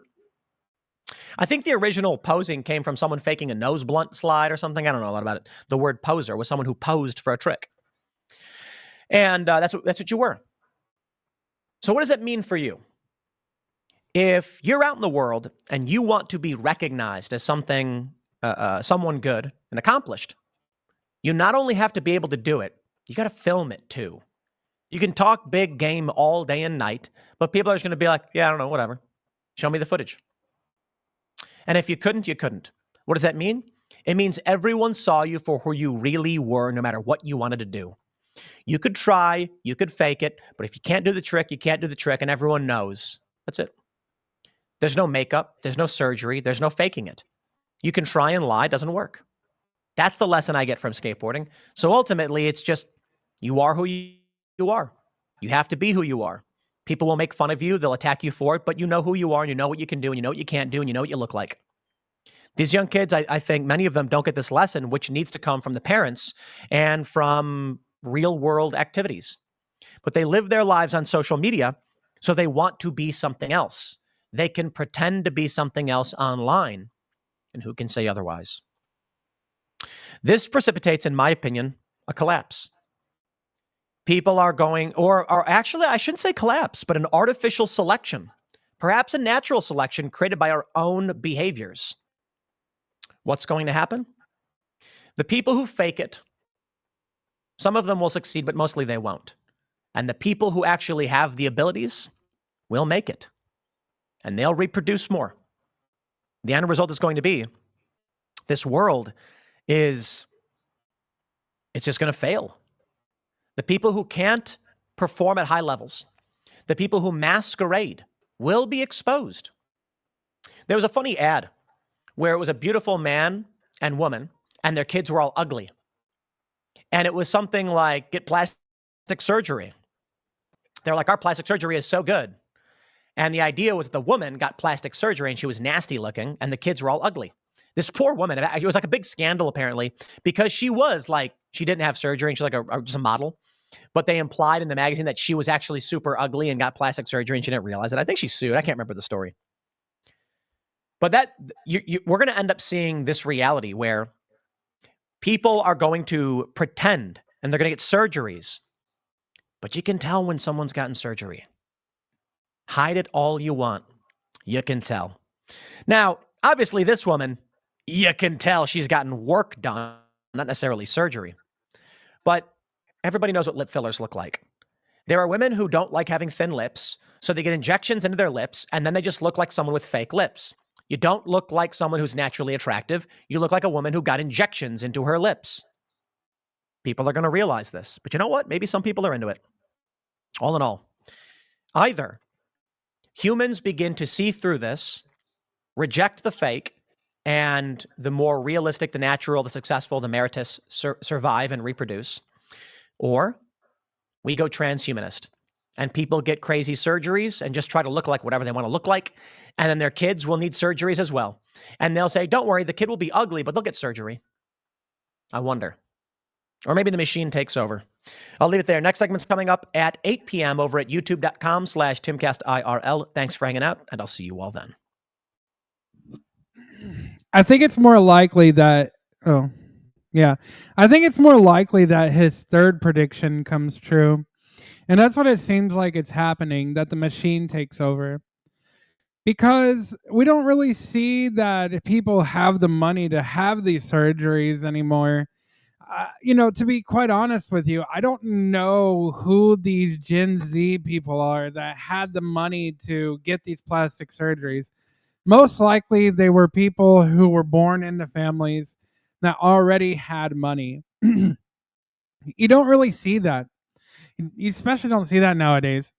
Speaker 2: I think the original posing came from someone faking a nose blunt slide or something. I don't know a lot about it. The word poser was someone who posed for a trick. And that's what you were. So what does that mean for you? If you're out in the world and you want to be recognized as something, someone good and accomplished, you not only have to be able to do it, you got to film it too. You can talk big game all day and night, but people are just going to be like, yeah, I don't know, whatever. Show me the footage. And if you couldn't, you couldn't. What does that mean? It means everyone saw you for who you really were, no matter what you wanted to do. You could try, you could fake it, but if you can't do the trick, you can't do the trick, and everyone knows. That's it. There's no makeup, there's no surgery, there's no faking it. You can try and lie, it doesn't work. That's the lesson I get from skateboarding. So ultimately, it's just, you are who you are. You have to be who you are. People will make fun of you, they'll attack you for it, but you know who you are, and you know what you can do, and you know what you can't do, and you know what you look like. These young kids, I think many of them don't get this lesson, which needs to come from the parents and from real world activities. But they live their lives on social media, so they want to be something else. They can pretend to be something else online, and who can say otherwise? This precipitates, in my opinion, a collapse. People are going, or actually, I shouldn't say collapse, but an artificial selection, perhaps a natural selection created by our own behaviors. What's going to happen? The people who fake it, some of them will succeed, but mostly they won't. And the people who actually have the abilities will make it. And they'll reproduce more. The end result is going to be, this world it's just going to fail. The people who can't perform at high levels, the people who masquerade, will be exposed. There was a funny ad where it was a beautiful man and woman, and their kids were all ugly. And it was something like, get plastic surgery. They're like, our plastic surgery is so good. And the idea was that the woman got plastic surgery and she was nasty looking, and the kids were all ugly. This poor woman, it was like a big scandal apparently, because she was like, she didn't have surgery and she's like just a model. But they implied in the magazine that she was actually super ugly and got plastic surgery and she didn't realize it. I think she sued. I can't remember the story. But we're going to end up seeing this reality where people are going to pretend and they're going to get surgeries. But you can tell when someone's gotten surgery. Hide it all you want. You can tell. Now, obviously, this woman, you can tell she's gotten work done, not necessarily surgery. But everybody knows what lip fillers look like. There are women who don't like having thin lips, so they get injections into their lips, and then they just look like someone with fake lips. You don't look like someone who's naturally attractive. You look like a woman who got injections into her lips. People are going to realize this. But you know what? Maybe some people are into it. All in all, either humans begin to see through this, reject the fake, and the more realistic, the natural, the successful, the meritorious survive and reproduce, or we go transhumanist. And people get crazy surgeries and just try to look like whatever they want to look like. And then their kids will need surgeries as well. And they'll say, don't worry, the kid will be ugly, but they'll get surgery. I wonder. Or maybe the machine takes over. I'll leave it there. Next segment's coming up at 8 p.m. over at youtube.com/TimcastIRL. Thanks for hanging out, and I'll see you all then.
Speaker 1: I think it's more likely that... I think it's more likely that his third prediction comes true. And that's what it seems like it's happening, that the machine takes over. Because we don't really see that people have the money to have these surgeries anymore. To be quite honest with you, I don't know who these Gen Z people are that had the money to get these plastic surgeries. Most likely they were people who were born into families that already had money. You don't really see that. You especially don't see that nowadays.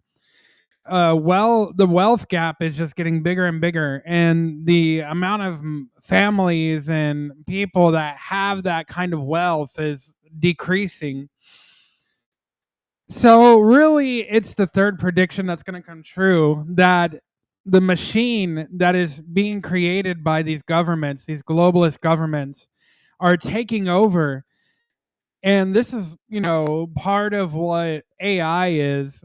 Speaker 1: The wealth gap is just getting bigger and bigger, and the amount of families and people that have that kind of wealth is decreasing. So really, it's the third prediction that's going to come true, that the machine that is being created by these governments, these globalist governments, are taking over. And this is, part of what AI is.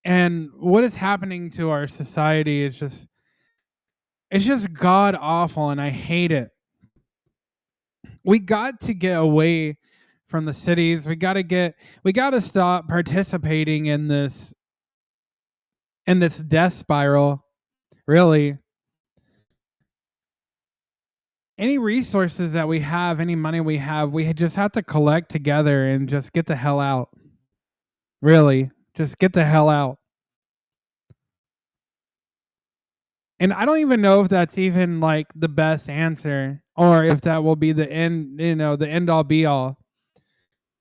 Speaker 1: And what is happening to our society is just god awful, and I hate it. We got to get away from the cities. We got to stop participating in this death spiral. Really. Any resources that we have, any money we have, we just have to collect together and just get the hell out. Really, just get the hell out. And I don't even know if that's even like the best answer, or if that will be the end, the end all be all.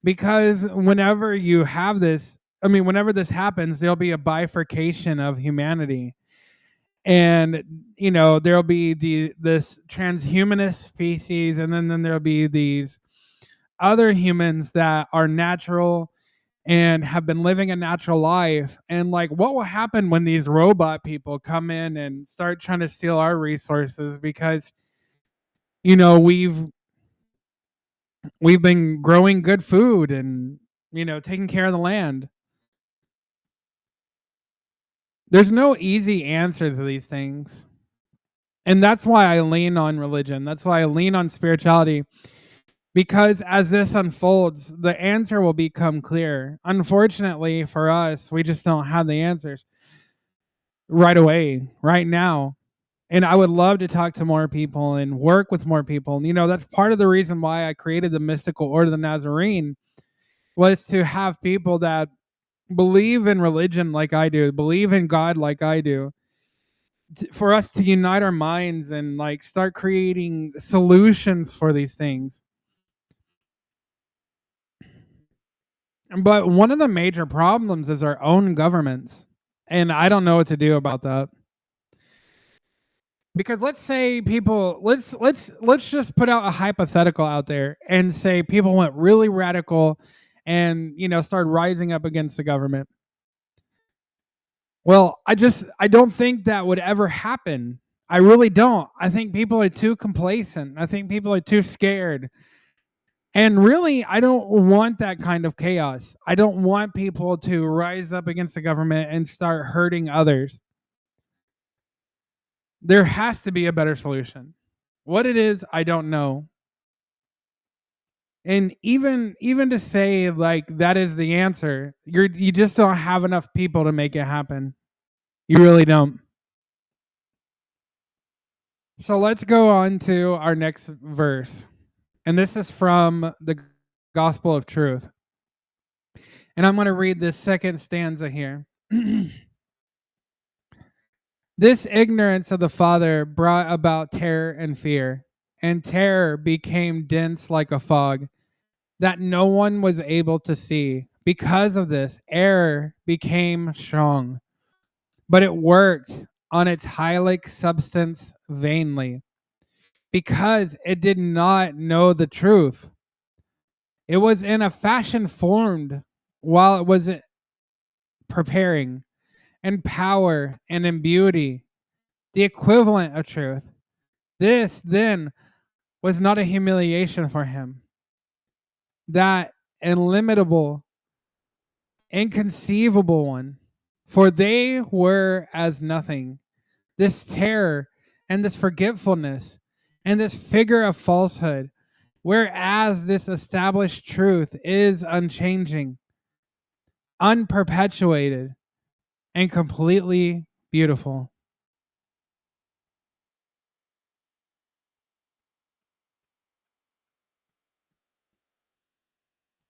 Speaker 1: Because whenever you have this, whenever this happens, there'll be a bifurcation of humanity. And there'll be this transhumanist species, and then there'll be these other humans that are natural and have been living a natural life. And like, what will happen when these robot people come in and start trying to steal our resources? Because we've been growing good food and taking care of the land. There's no easy answer to these things. And that's why I lean on religion. That's why I lean on spirituality. Because as this unfolds, the answer will become clear. Unfortunately for us, we just don't have the answers right away, right now. And I would love to talk to more people and work with more people. That's part of the reason why I created the Mystical Order of the Nazarene, was to have people that believe in religion like I do, believe in God like I do, for us to unite our minds and like start creating solutions for these things. But one of the major problems is our own governments, and I don't know what to do about that. Because let's say people, let's just put out a hypothetical out there and say people went really radical and started rising up against the government. Well, I don't think that would ever happen. I really don't. I think people are too complacent. I think people are too scared. And really, I don't want that kind of chaos. I don't want people to rise up against the government and start hurting others. There has to be a better solution. What it is, I don't know. And even to say like that is the answer, you just don't have enough people to make it happen. You really don't. So let's go on to our next verse. And this is from the Gospel of Truth. And I'm going to read this second stanza here. This ignorance of the Father brought about terror and fear, and terror became dense like a fog that no one was able to see. Because of this, error became strong, but it worked on its hylic substance vainly, because it did not know the truth. It was in a fashion formed while it was preparing in power and in beauty, the equivalent of truth. This then was not a humiliation for him. That illimitable, inconceivable one, for they were as nothing. This terror and this forgetfulness and this figure of falsehood, whereas this established truth is unchanging, unperpetuated, and completely beautiful.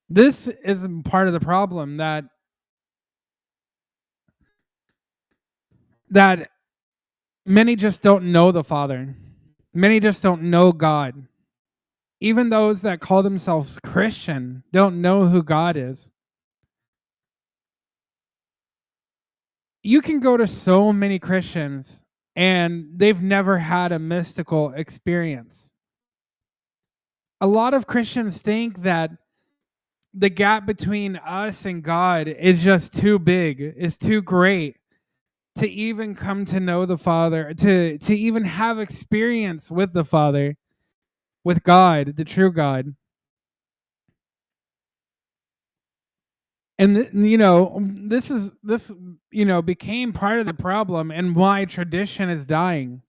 Speaker 1: This is part of the problem that many just don't know the Father. Many just don't know God. Even those that call themselves Christian don't know who God is. You can go to so many Christians and they've never had a mystical experience. A lot of Christians think that the gap between us and God is just too big, is too great to even come to know the Father, to even have experience with the Father, with God, the true God. And this became part of the problem and why tradition is dying.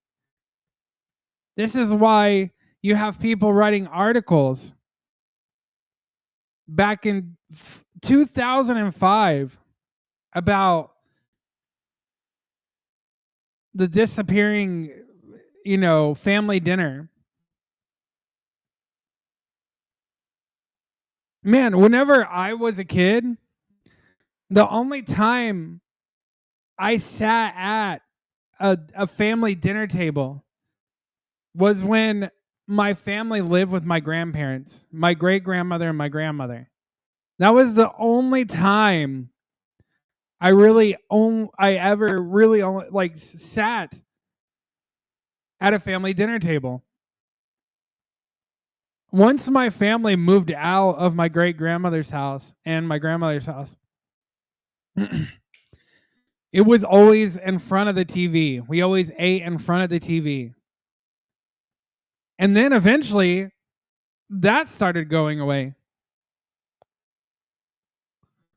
Speaker 1: This is why you have people writing articles back in 2005 about the disappearing, family dinner. Man, whenever I was a kid, the only time I sat at a family dinner table was when my family lived with my grandparents, my great grandmother and my grandmother. That was the only time I ever really only like sat at a family dinner table. Once my family moved out of my great grandmother's house and my grandmother's house, it was always in front of the TV. We always ate in front of the TV. And then eventually that started going away.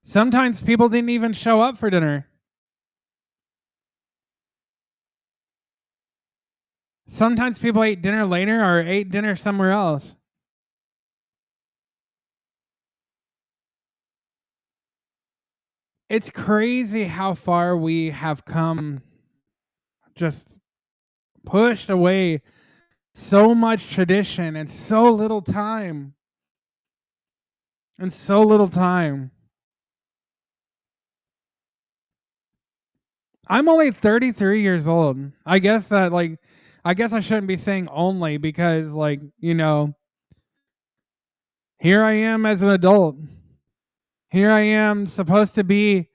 Speaker 1: Sometimes people didn't even show up for dinner. Sometimes people ate dinner later or ate dinner somewhere else. It's crazy how far we have come, just pushed away so much tradition and so little time. And so little time. I'm only 33 years old. I guess I shouldn't be saying only because here I am as an adult. Here I am supposed to be,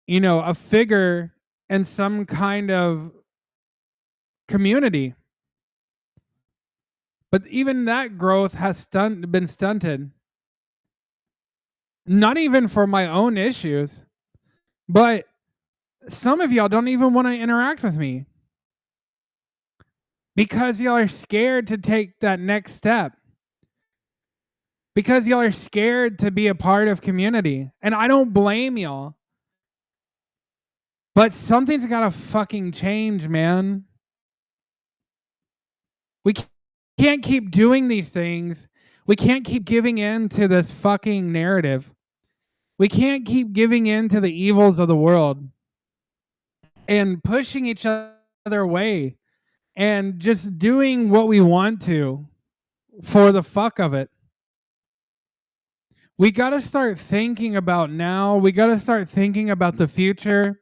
Speaker 1: a figure in some kind of community. But even that growth has been stunted. Not even for my own issues, but some of y'all don't even want to interact with me because y'all are scared to take that next step. Because y'all are scared to be a part of community. And I don't blame y'all. But something's got to fucking change, man. We can't keep doing these things. We can't keep giving in to this fucking narrative. We can't keep giving in to the evils of the world and pushing each other away and just doing what we want to for the fuck of it. We got to start thinking about now. We got to start thinking about the future.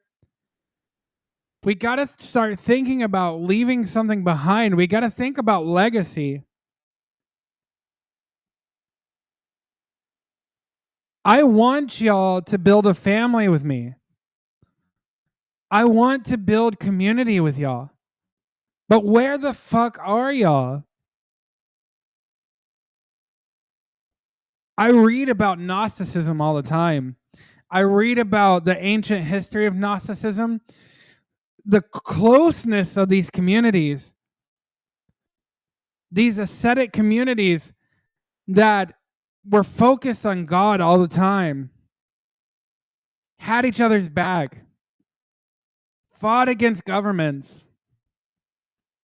Speaker 1: We got to start thinking about leaving something behind. We got to think about legacy. I want y'all to build a family with me. I want to build community with y'all. But where the fuck are y'all? I read about Gnosticism all the time. I read about the ancient history of Gnosticism, the closeness of these communities, these ascetic communities that were focused on God all the time, had each other's back, fought against governments,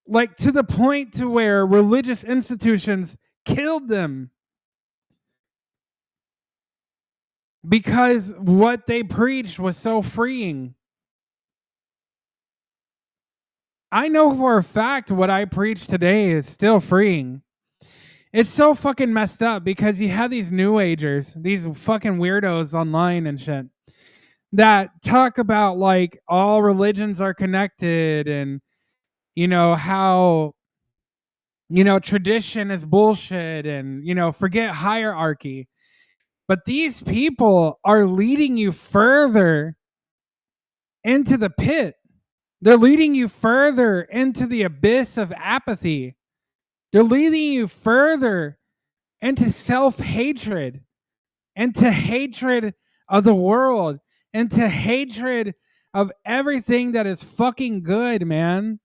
Speaker 1: like to the point to where religious institutions killed them because what they preached was so freeing. I know for a fact what I preach today is still freeing. It's so fucking messed up because you have these new agers, these fucking weirdos online and shit that talk about like all religions are connected and how tradition is bullshit and forget hierarchy. But these people are leading you further into the pit. They're leading you further into the abyss of apathy. They're leading you further into self-hatred, into hatred of the world, into hatred of everything that is fucking good, man.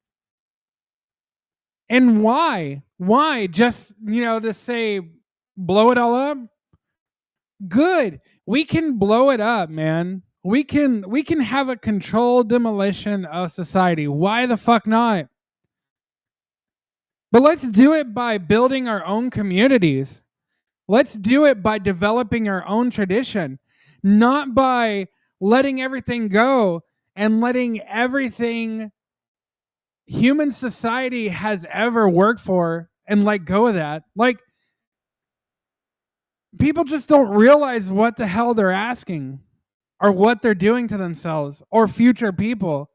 Speaker 1: And why? Why? Just, to say, blow it all up? Good. We can blow it up, man. We can have a controlled demolition of society. Why the fuck not? But let's do it by building our own communities. Let's do it by developing our own tradition, not by letting everything go and letting everything human society has ever worked for and let go of that. Like, people just don't realize what the hell they're asking or what they're doing to themselves or future people.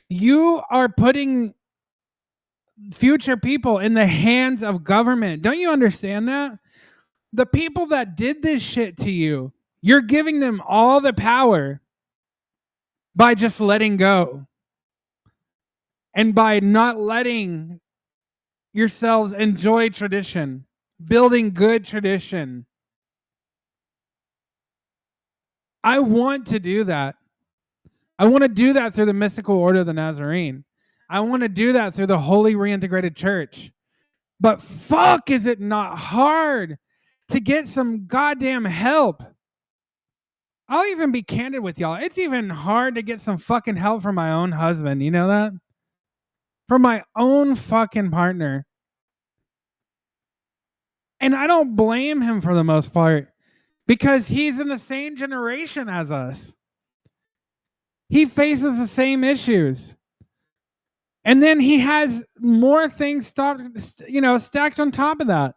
Speaker 1: You are putting future people in the hands of government. Don't you understand that? The people that did this shit to you, you're giving them all the power by just letting go and by not letting yourselves enjoy tradition, building good tradition. I want to do that. I want to do that through the mystical order of the Nazarene. I want to do that through the Holy Reintegrated Church. But fuck, is it not hard to get some goddamn help? I'll even be candid with y'all. It's even hard to get some fucking help from my own husband. You know that? From my own fucking partner. And I don't blame him for the most part because he's in the same generation as us. He faces the same issues. And then he has more things stacked on top of that.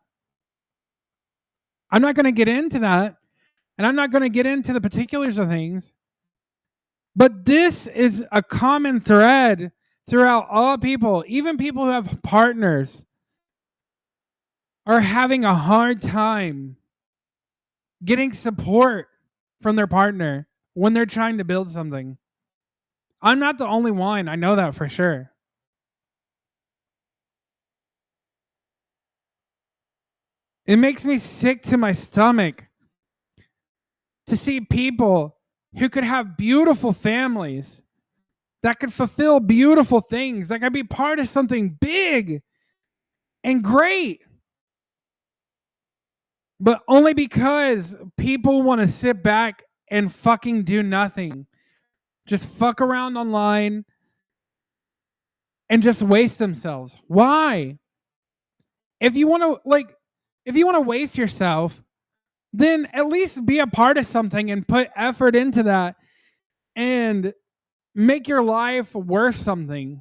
Speaker 1: I'm not going to get into that. And I'm not going to get into the particulars of things. But this is a common thread throughout all people, even people who have partners, are having a hard time getting support from their partner when they're trying to build something. I'm not the only one. I know that for sure. It makes me sick to my stomach to see people who could have beautiful families, that could fulfill beautiful things, that could be part of something big and great. But only because people want to sit back and fucking do nothing. Just fuck around online and just waste themselves. Why? If you want to waste yourself, then at least be a part of something and put effort into that and make your life worth something.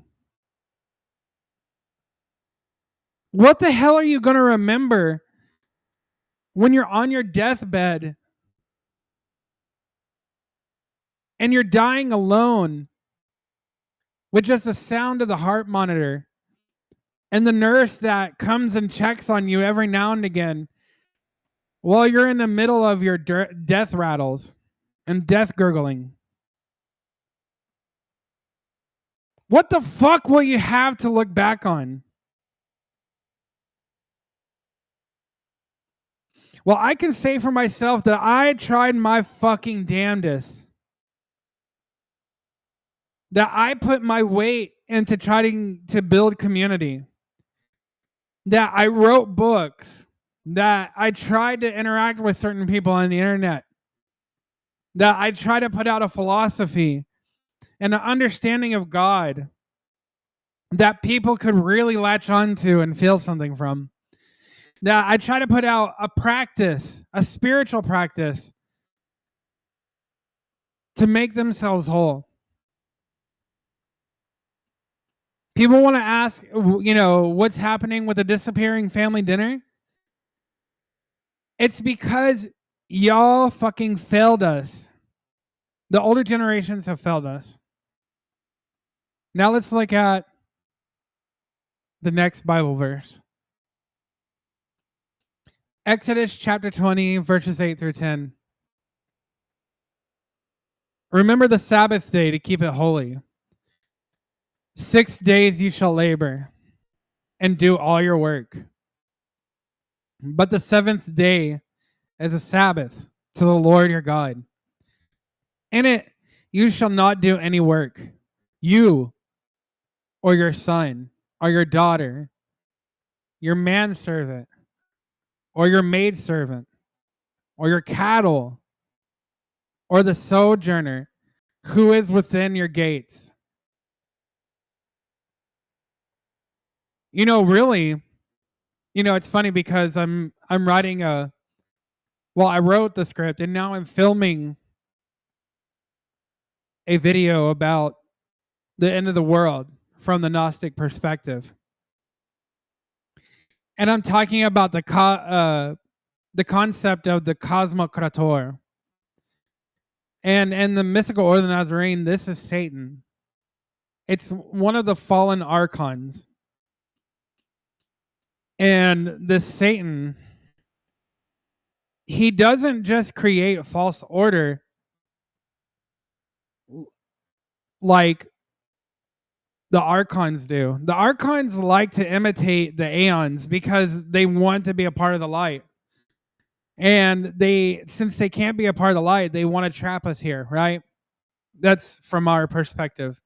Speaker 1: What the hell are you going to remember when you're on your deathbed and you're dying alone with just the sound of the heart monitor and the nurse that comes and checks on you every now and again while you're in the middle of your death rattles and death gurgling? What the fuck will you have to look back on? Well, I can say for myself that I tried my fucking damnedest. That I put my weight into trying to build community. That I wrote books. That I tried to interact with certain people on the internet. That I tried to put out a philosophy and an understanding of God that people could really latch onto and feel something from. That I try to put out a practice, a spiritual practice to make themselves whole. People want to ask, what's happening with the disappearing family dinner? It's because y'all fucking failed us. The older generations have failed us. Now let's look at the next Bible verse. Exodus chapter 20, verses 8 through 10. Remember the Sabbath day to keep it holy. 6 days you shall labor and do all your work. But the seventh day is a Sabbath to the Lord your God. In it you shall not do any work, you or your son or your daughter, your manservant or your maidservant or your cattle or the sojourner who is within your gates. Really, it's funny because I wrote the script and now I'm filming a video about the end of the world from the Gnostic perspective. And I'm talking about the concept of the Cosmocrator. And in the mystical order of the Nazarene, this is Satan. It's one of the fallen archons. And this Satan, he doesn't just create false order like the archons do. The archons like to imitate the aeons because they want to be a part of the light. And since they can't be a part of the light, they want to trap us here, right? That's from our perspective.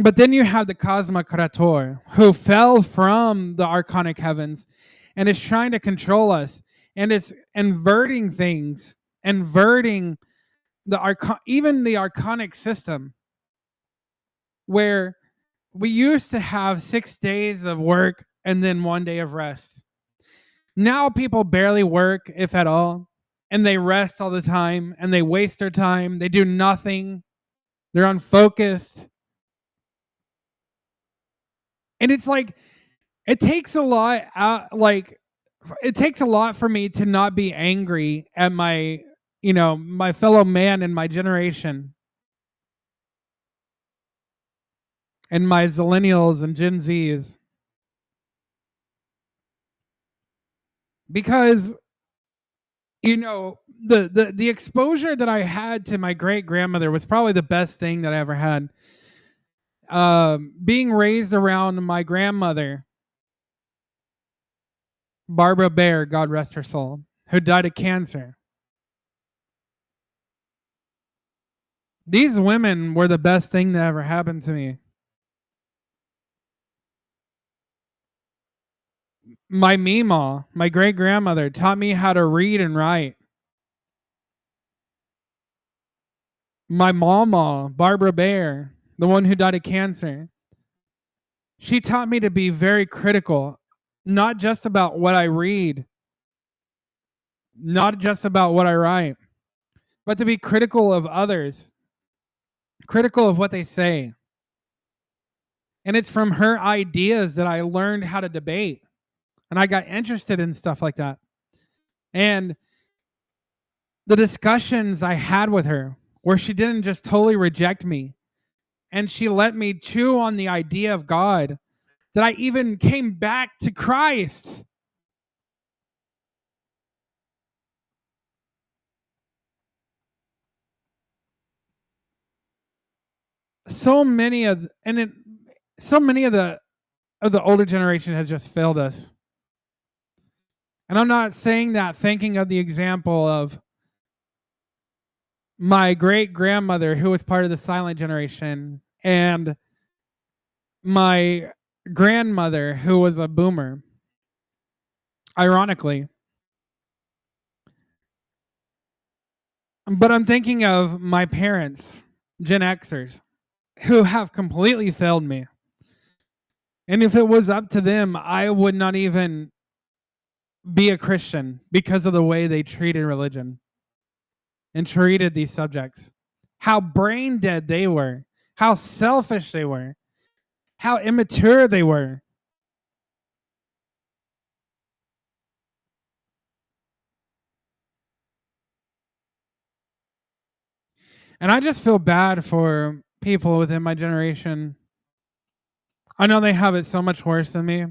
Speaker 1: But then you have the Cosmocrator, who fell from the archonic heavens and is trying to control us, and it's inverting things, inverting even the archonic system, where we used to have 6 days of work and then 1 day of rest. Now people barely work, if at all, and they rest all the time, and they waste their time. They do nothing. They're unfocused. And it's like, it takes a lot for me to not be angry at my fellow man in my generation and my zillennials and Gen Zs, because the exposure that I had to my great grandmother was probably the best thing that I ever had. Being raised around my grandmother, Barbara Bear, God rest her soul, who died of cancer. These women were the best thing that ever happened to me. My Meemaw, my great grandmother, taught me how to read and write. My mama, Barbara Bear, the one who died of cancer, she taught me to be very critical, not just about what I read, not just about what I write, but to be critical of others, critical of what they say. And it's from her ideas that I learned how to debate. And I got interested in stuff like that. And the discussions I had with her, where she didn't just totally reject me, and she let me chew on the idea of God, that I even came back to Christ. So many of the older generation has just failed us. And I'm not saying that thinking of the example of my great grandmother, who was part of the silent generation, and my grandmother, who was a boomer, ironically. But I'm thinking of my parents, Gen Xers, who have completely failed me. And if it was up to them, I would not even be a Christian because of the way they treated religion and treated these subjects. How brain dead they were, how selfish they were, how immature they were. And I just feel bad for people within my generation. I know they have it so much worse than me.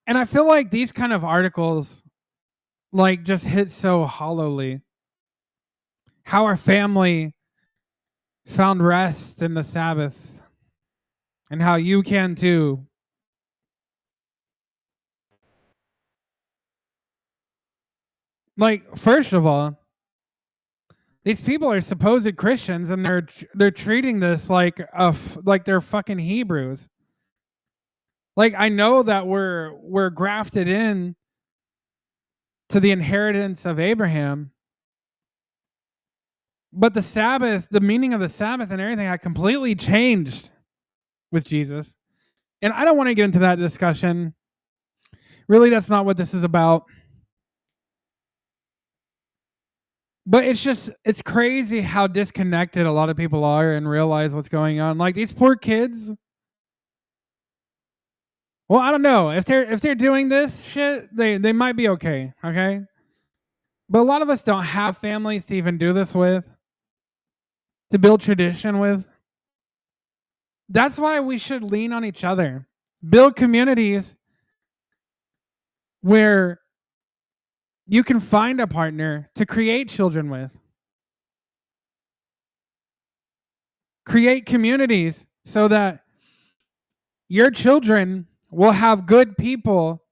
Speaker 1: And I feel like these kind of articles like just hit so hollowly. How our family found rest in the Sabbath and how you can too. Like, first of all, these people are supposed Christians and they're treating this like like they're fucking Hebrews. Like, I know that we're grafted in to the inheritance of Abraham, but the Sabbath, the meaning of the Sabbath and everything had completely changed with Jesus. And I don't want to get into that discussion. Really, that's not what this is about. But it's crazy how disconnected a lot of people are and realize what's going on. Like these poor kids. Well, I don't know. If they're doing this shit, they might be okay, okay? But a lot of us don't have families to even do this with, to build tradition with. That's why we should lean on each other. Build communities where you can find a partner to create children with. Create communities so that your children will have good people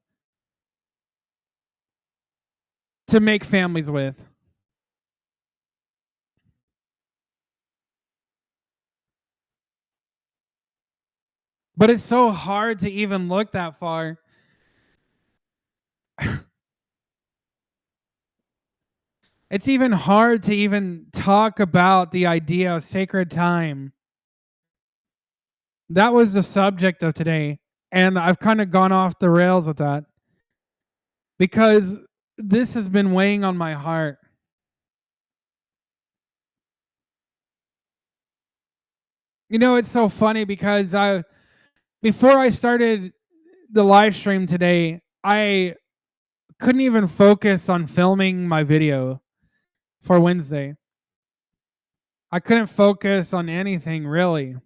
Speaker 1: to make families with. But it's so hard to even look that far. It's even hard to even talk about the idea of sacred time. That was the subject of today. And I've kind of gone off the rails with that because this has been weighing on my heart. You know, it's so funny because before I started the live stream today, I couldn't even focus on filming my video for Wednesday. I couldn't focus on anything really.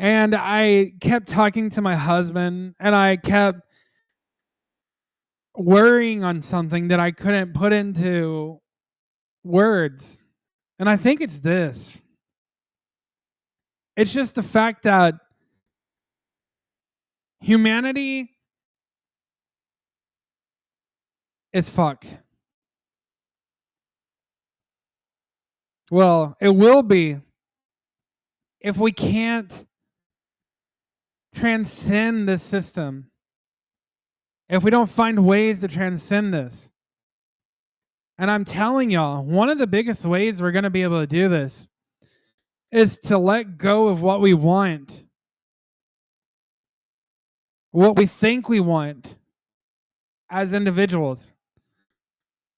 Speaker 1: And I kept talking to my husband and I kept worrying on something that I couldn't put into words. And I think it's this. It's just the fact that humanity is fucked. Well, it will be if we can't transcend this system. If we don't find ways to transcend this. And I'm telling y'all, one of the biggest ways we're going to be able to do this is to let go of what we want, what we think we want as individuals,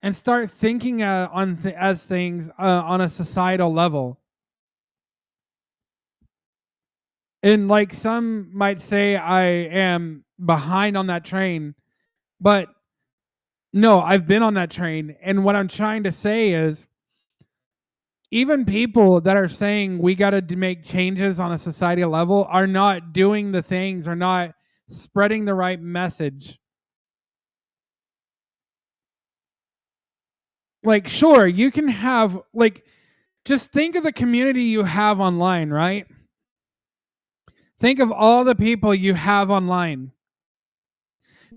Speaker 1: and start thinking as things on a societal level. And like some might say, I am behind on that train, but no, I've been on that train. And what I'm trying to say is, even people that are saying we got to make changes on a societal level are not doing the things, are not spreading the right message. Like, sure, you can have, like, just think of the community you have online, right? Think of all the people you have online.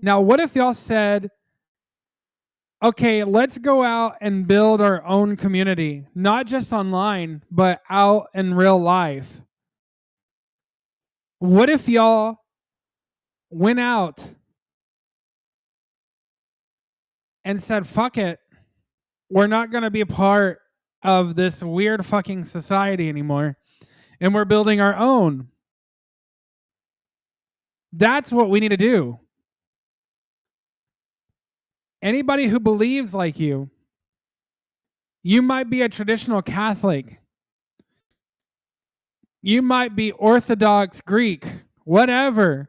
Speaker 1: Now, what if y'all said, okay, let's go out and build our own community, not just online, but out in real life? What if y'all went out and said, fuck it, we're not going to be a part of this weird fucking society anymore, and we're building our own? That's what we need to do. Anybody who believes like you might be a traditional Catholic, you might be Orthodox Greek, whatever.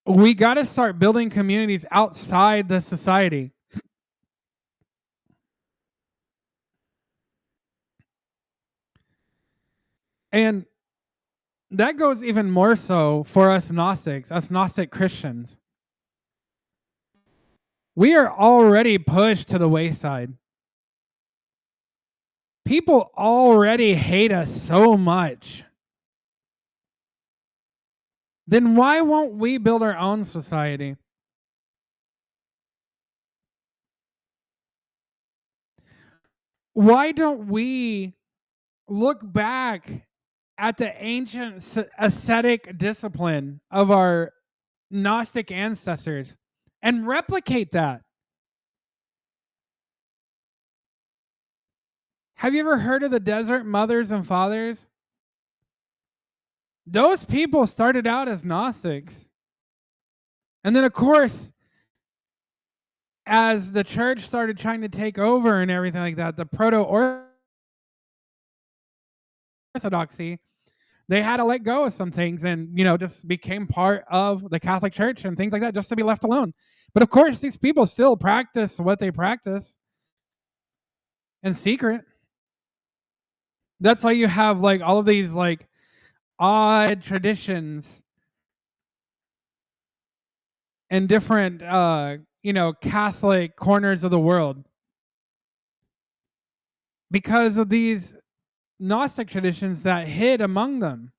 Speaker 1: We got to start building communities outside the society. And that goes even more so for us Gnostics, us Gnostic Christians. We are already pushed to the wayside. People already hate us so much. Then why won't we build our own society? Why don't we look back at the ancient ascetic discipline of our Gnostic ancestors and replicate that? Have you ever heard of the desert mothers and fathers? Those people started out as Gnostics. And then, of course, as the church started trying to take over and everything like that, the proto-orthodoxy, they had to let go of some things and, just became part of the Catholic Church and things like that, just to be left alone. But of course, these people still practice what they practice in secret. That's why you have like all of these like odd traditions in different Catholic corners of the world, because of these Gnostic traditions that hid among them.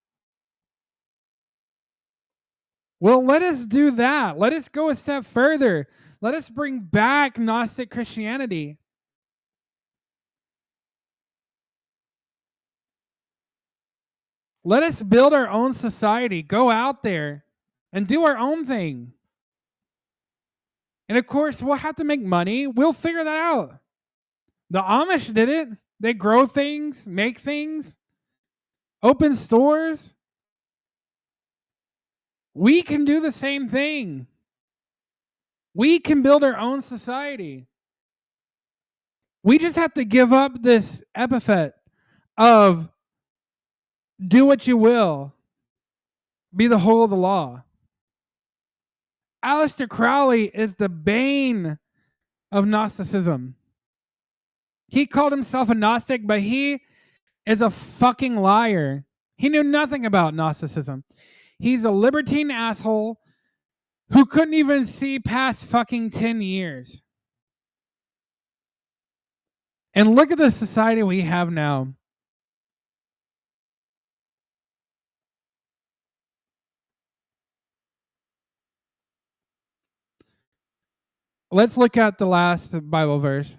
Speaker 1: Well, let us do that. Let us go a step further. Let us bring back Gnostic Christianity. Let us build our own society, go out there and do our own thing. And of course, we'll have to make money. We'll figure that out. The Amish did it. They grow things, make things, open stores. We can do the same thing. We can build our own society. We just have to give up this epithet of do what you will, be the whole of the law. Aleister Crowley is the bane of Gnosticism. He called himself a Gnostic, but he is a fucking liar. He knew nothing about Gnosticism. He's a libertine asshole who couldn't even see past fucking 10 years. And look at the society we have now. Let's look at the last Bible verse.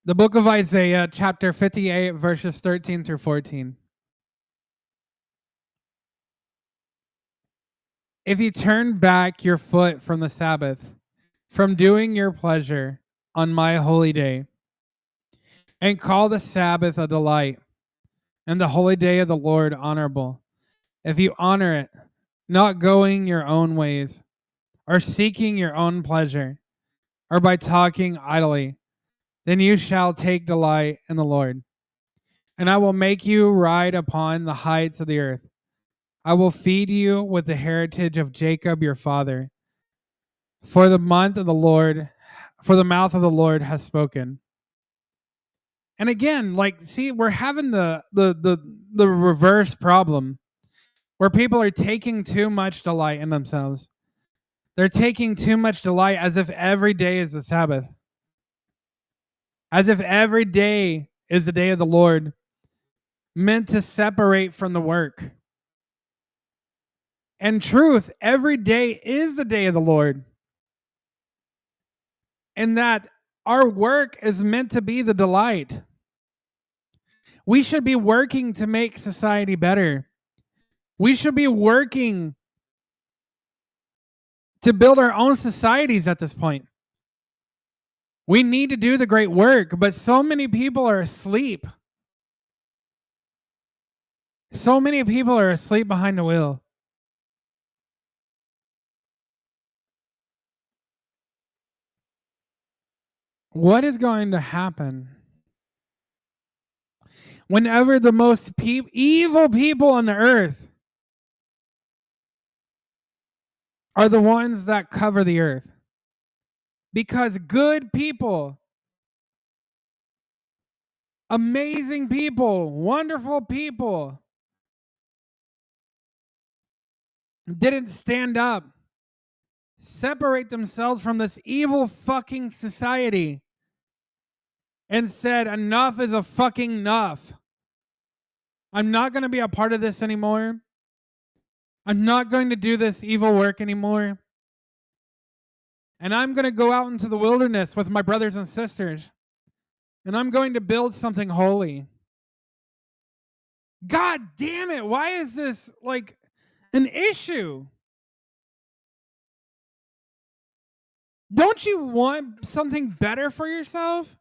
Speaker 1: The book of Isaiah, chapter 58, verses 13 through 14. If you turn back your foot from the Sabbath, from doing your pleasure on my holy day, and call the Sabbath a delight, and the holy day of the Lord honorable, if you honor it, not going your own ways, or seeking your own pleasure, or by talking idly, then you shall take delight in the Lord. And I will make you ride upon the heights of the earth. I will feed you with the heritage of Jacob your father. For the mouth of the Lord has spoken. And again, see, we're having the reverse problem, where people are taking too much delight in themselves. They're taking too much delight as if every day is the Sabbath. as if every day is the day of the Lord, meant to separate from the work. And truth, every day is the day of the Lord. And that our work is meant to be the delight. We should be working to make society better. We should be working to build our own societies at this point. We need to do the great work, but so many people are asleep. So many people are asleep behind the wheel. What is going to happen whenever the most evil people on the earth are the ones that cover the earth? Because good people, amazing people, wonderful people didn't stand up, separate themselves from this evil fucking society, and said, enough is a fucking enough. I'm not going to be a part of this anymore. I'm not going to do this evil work anymore. And I'm going to go out into the wilderness with my brothers and sisters. And I'm going to build something holy. God damn it. Why is this like an issue? Don't you want something better for yourself?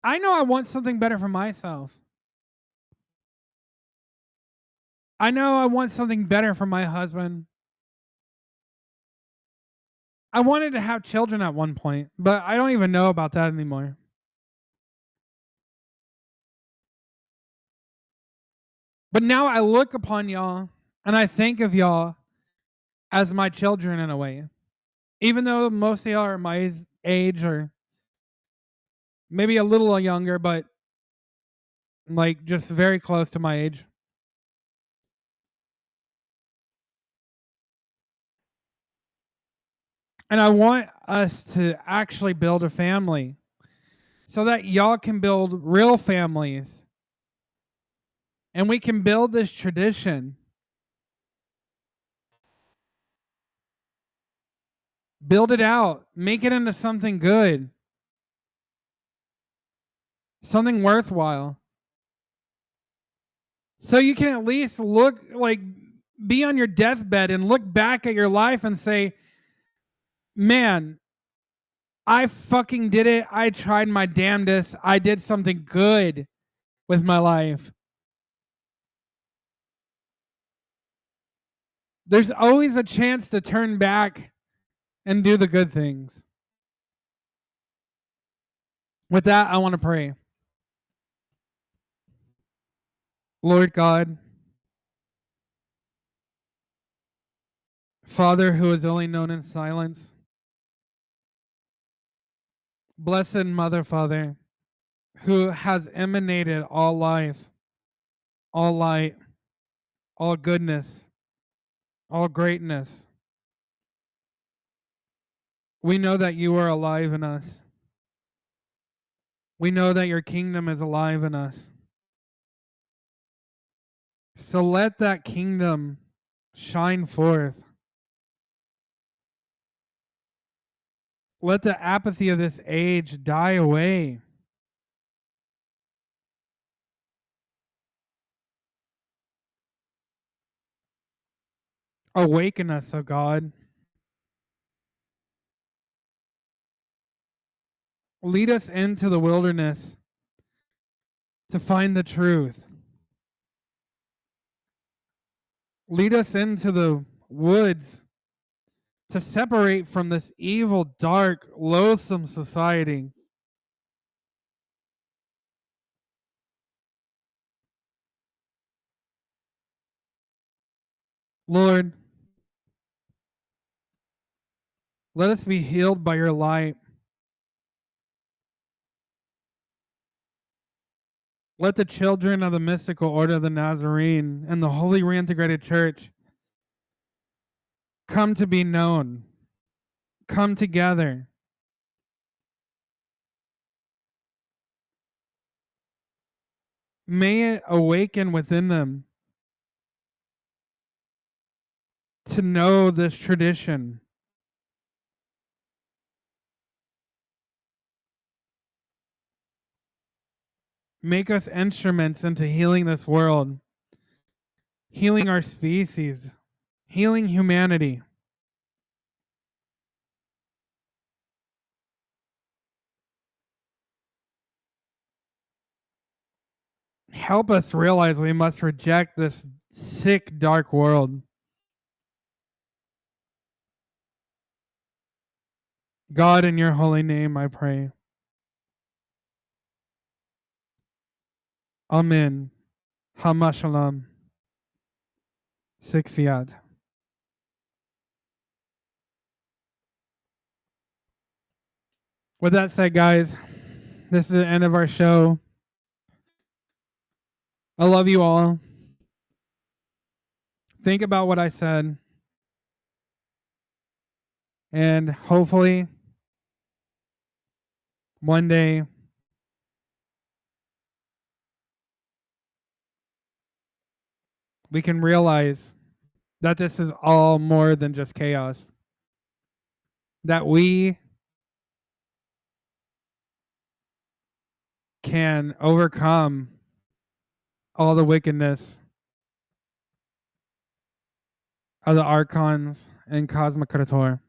Speaker 1: I know I want something better for myself. I know I want something better for my husband. I wanted to have children at one point, but I don't even know about that anymore. But now I look upon y'all and I think of y'all as my children in a way. Even though most of y'all are my age or maybe a little younger, but like just very close to my age. And I want us to actually build a family so that y'all can build real families. And we can build this tradition. Build it out. Make it into something good. Something worthwhile. So you can at least look like be on your deathbed and look back at your life and say, man, I fucking did it. I tried my damnedest. I did something good with my life. There's always a chance to turn back and do the good things. With that, I want to pray. Lord God, Father who is only known in silence, Blessed Mother, Father, who has emanated all life, all light, all goodness, all greatness. We know that you are alive in us. We know that your kingdom is alive in us. So let that kingdom shine forth. Let the apathy of this age die away. Awaken us, O God. Lead us into the wilderness to find the truth. Lead us into the woods to separate from this evil, dark, loathsome society. Lord, let us be healed by your light. Let the children of the mystical order of the Nazarene and the Holy Reintegrated Church come to be known come together. May it awaken within them to know this tradition. Make us instruments into healing this world, healing our species, healing humanity. Help us realize we must reject this sick, dark world. God, in your holy name, I pray. Amen. Hama shalom. Sik fiat. With that said, guys, this is the end of our show. I love you all. Think about what I said. And hopefully, one day, we can realize that this is all more than just chaos. That we can overcome all the wickedness of the archons and Cosmic Creator.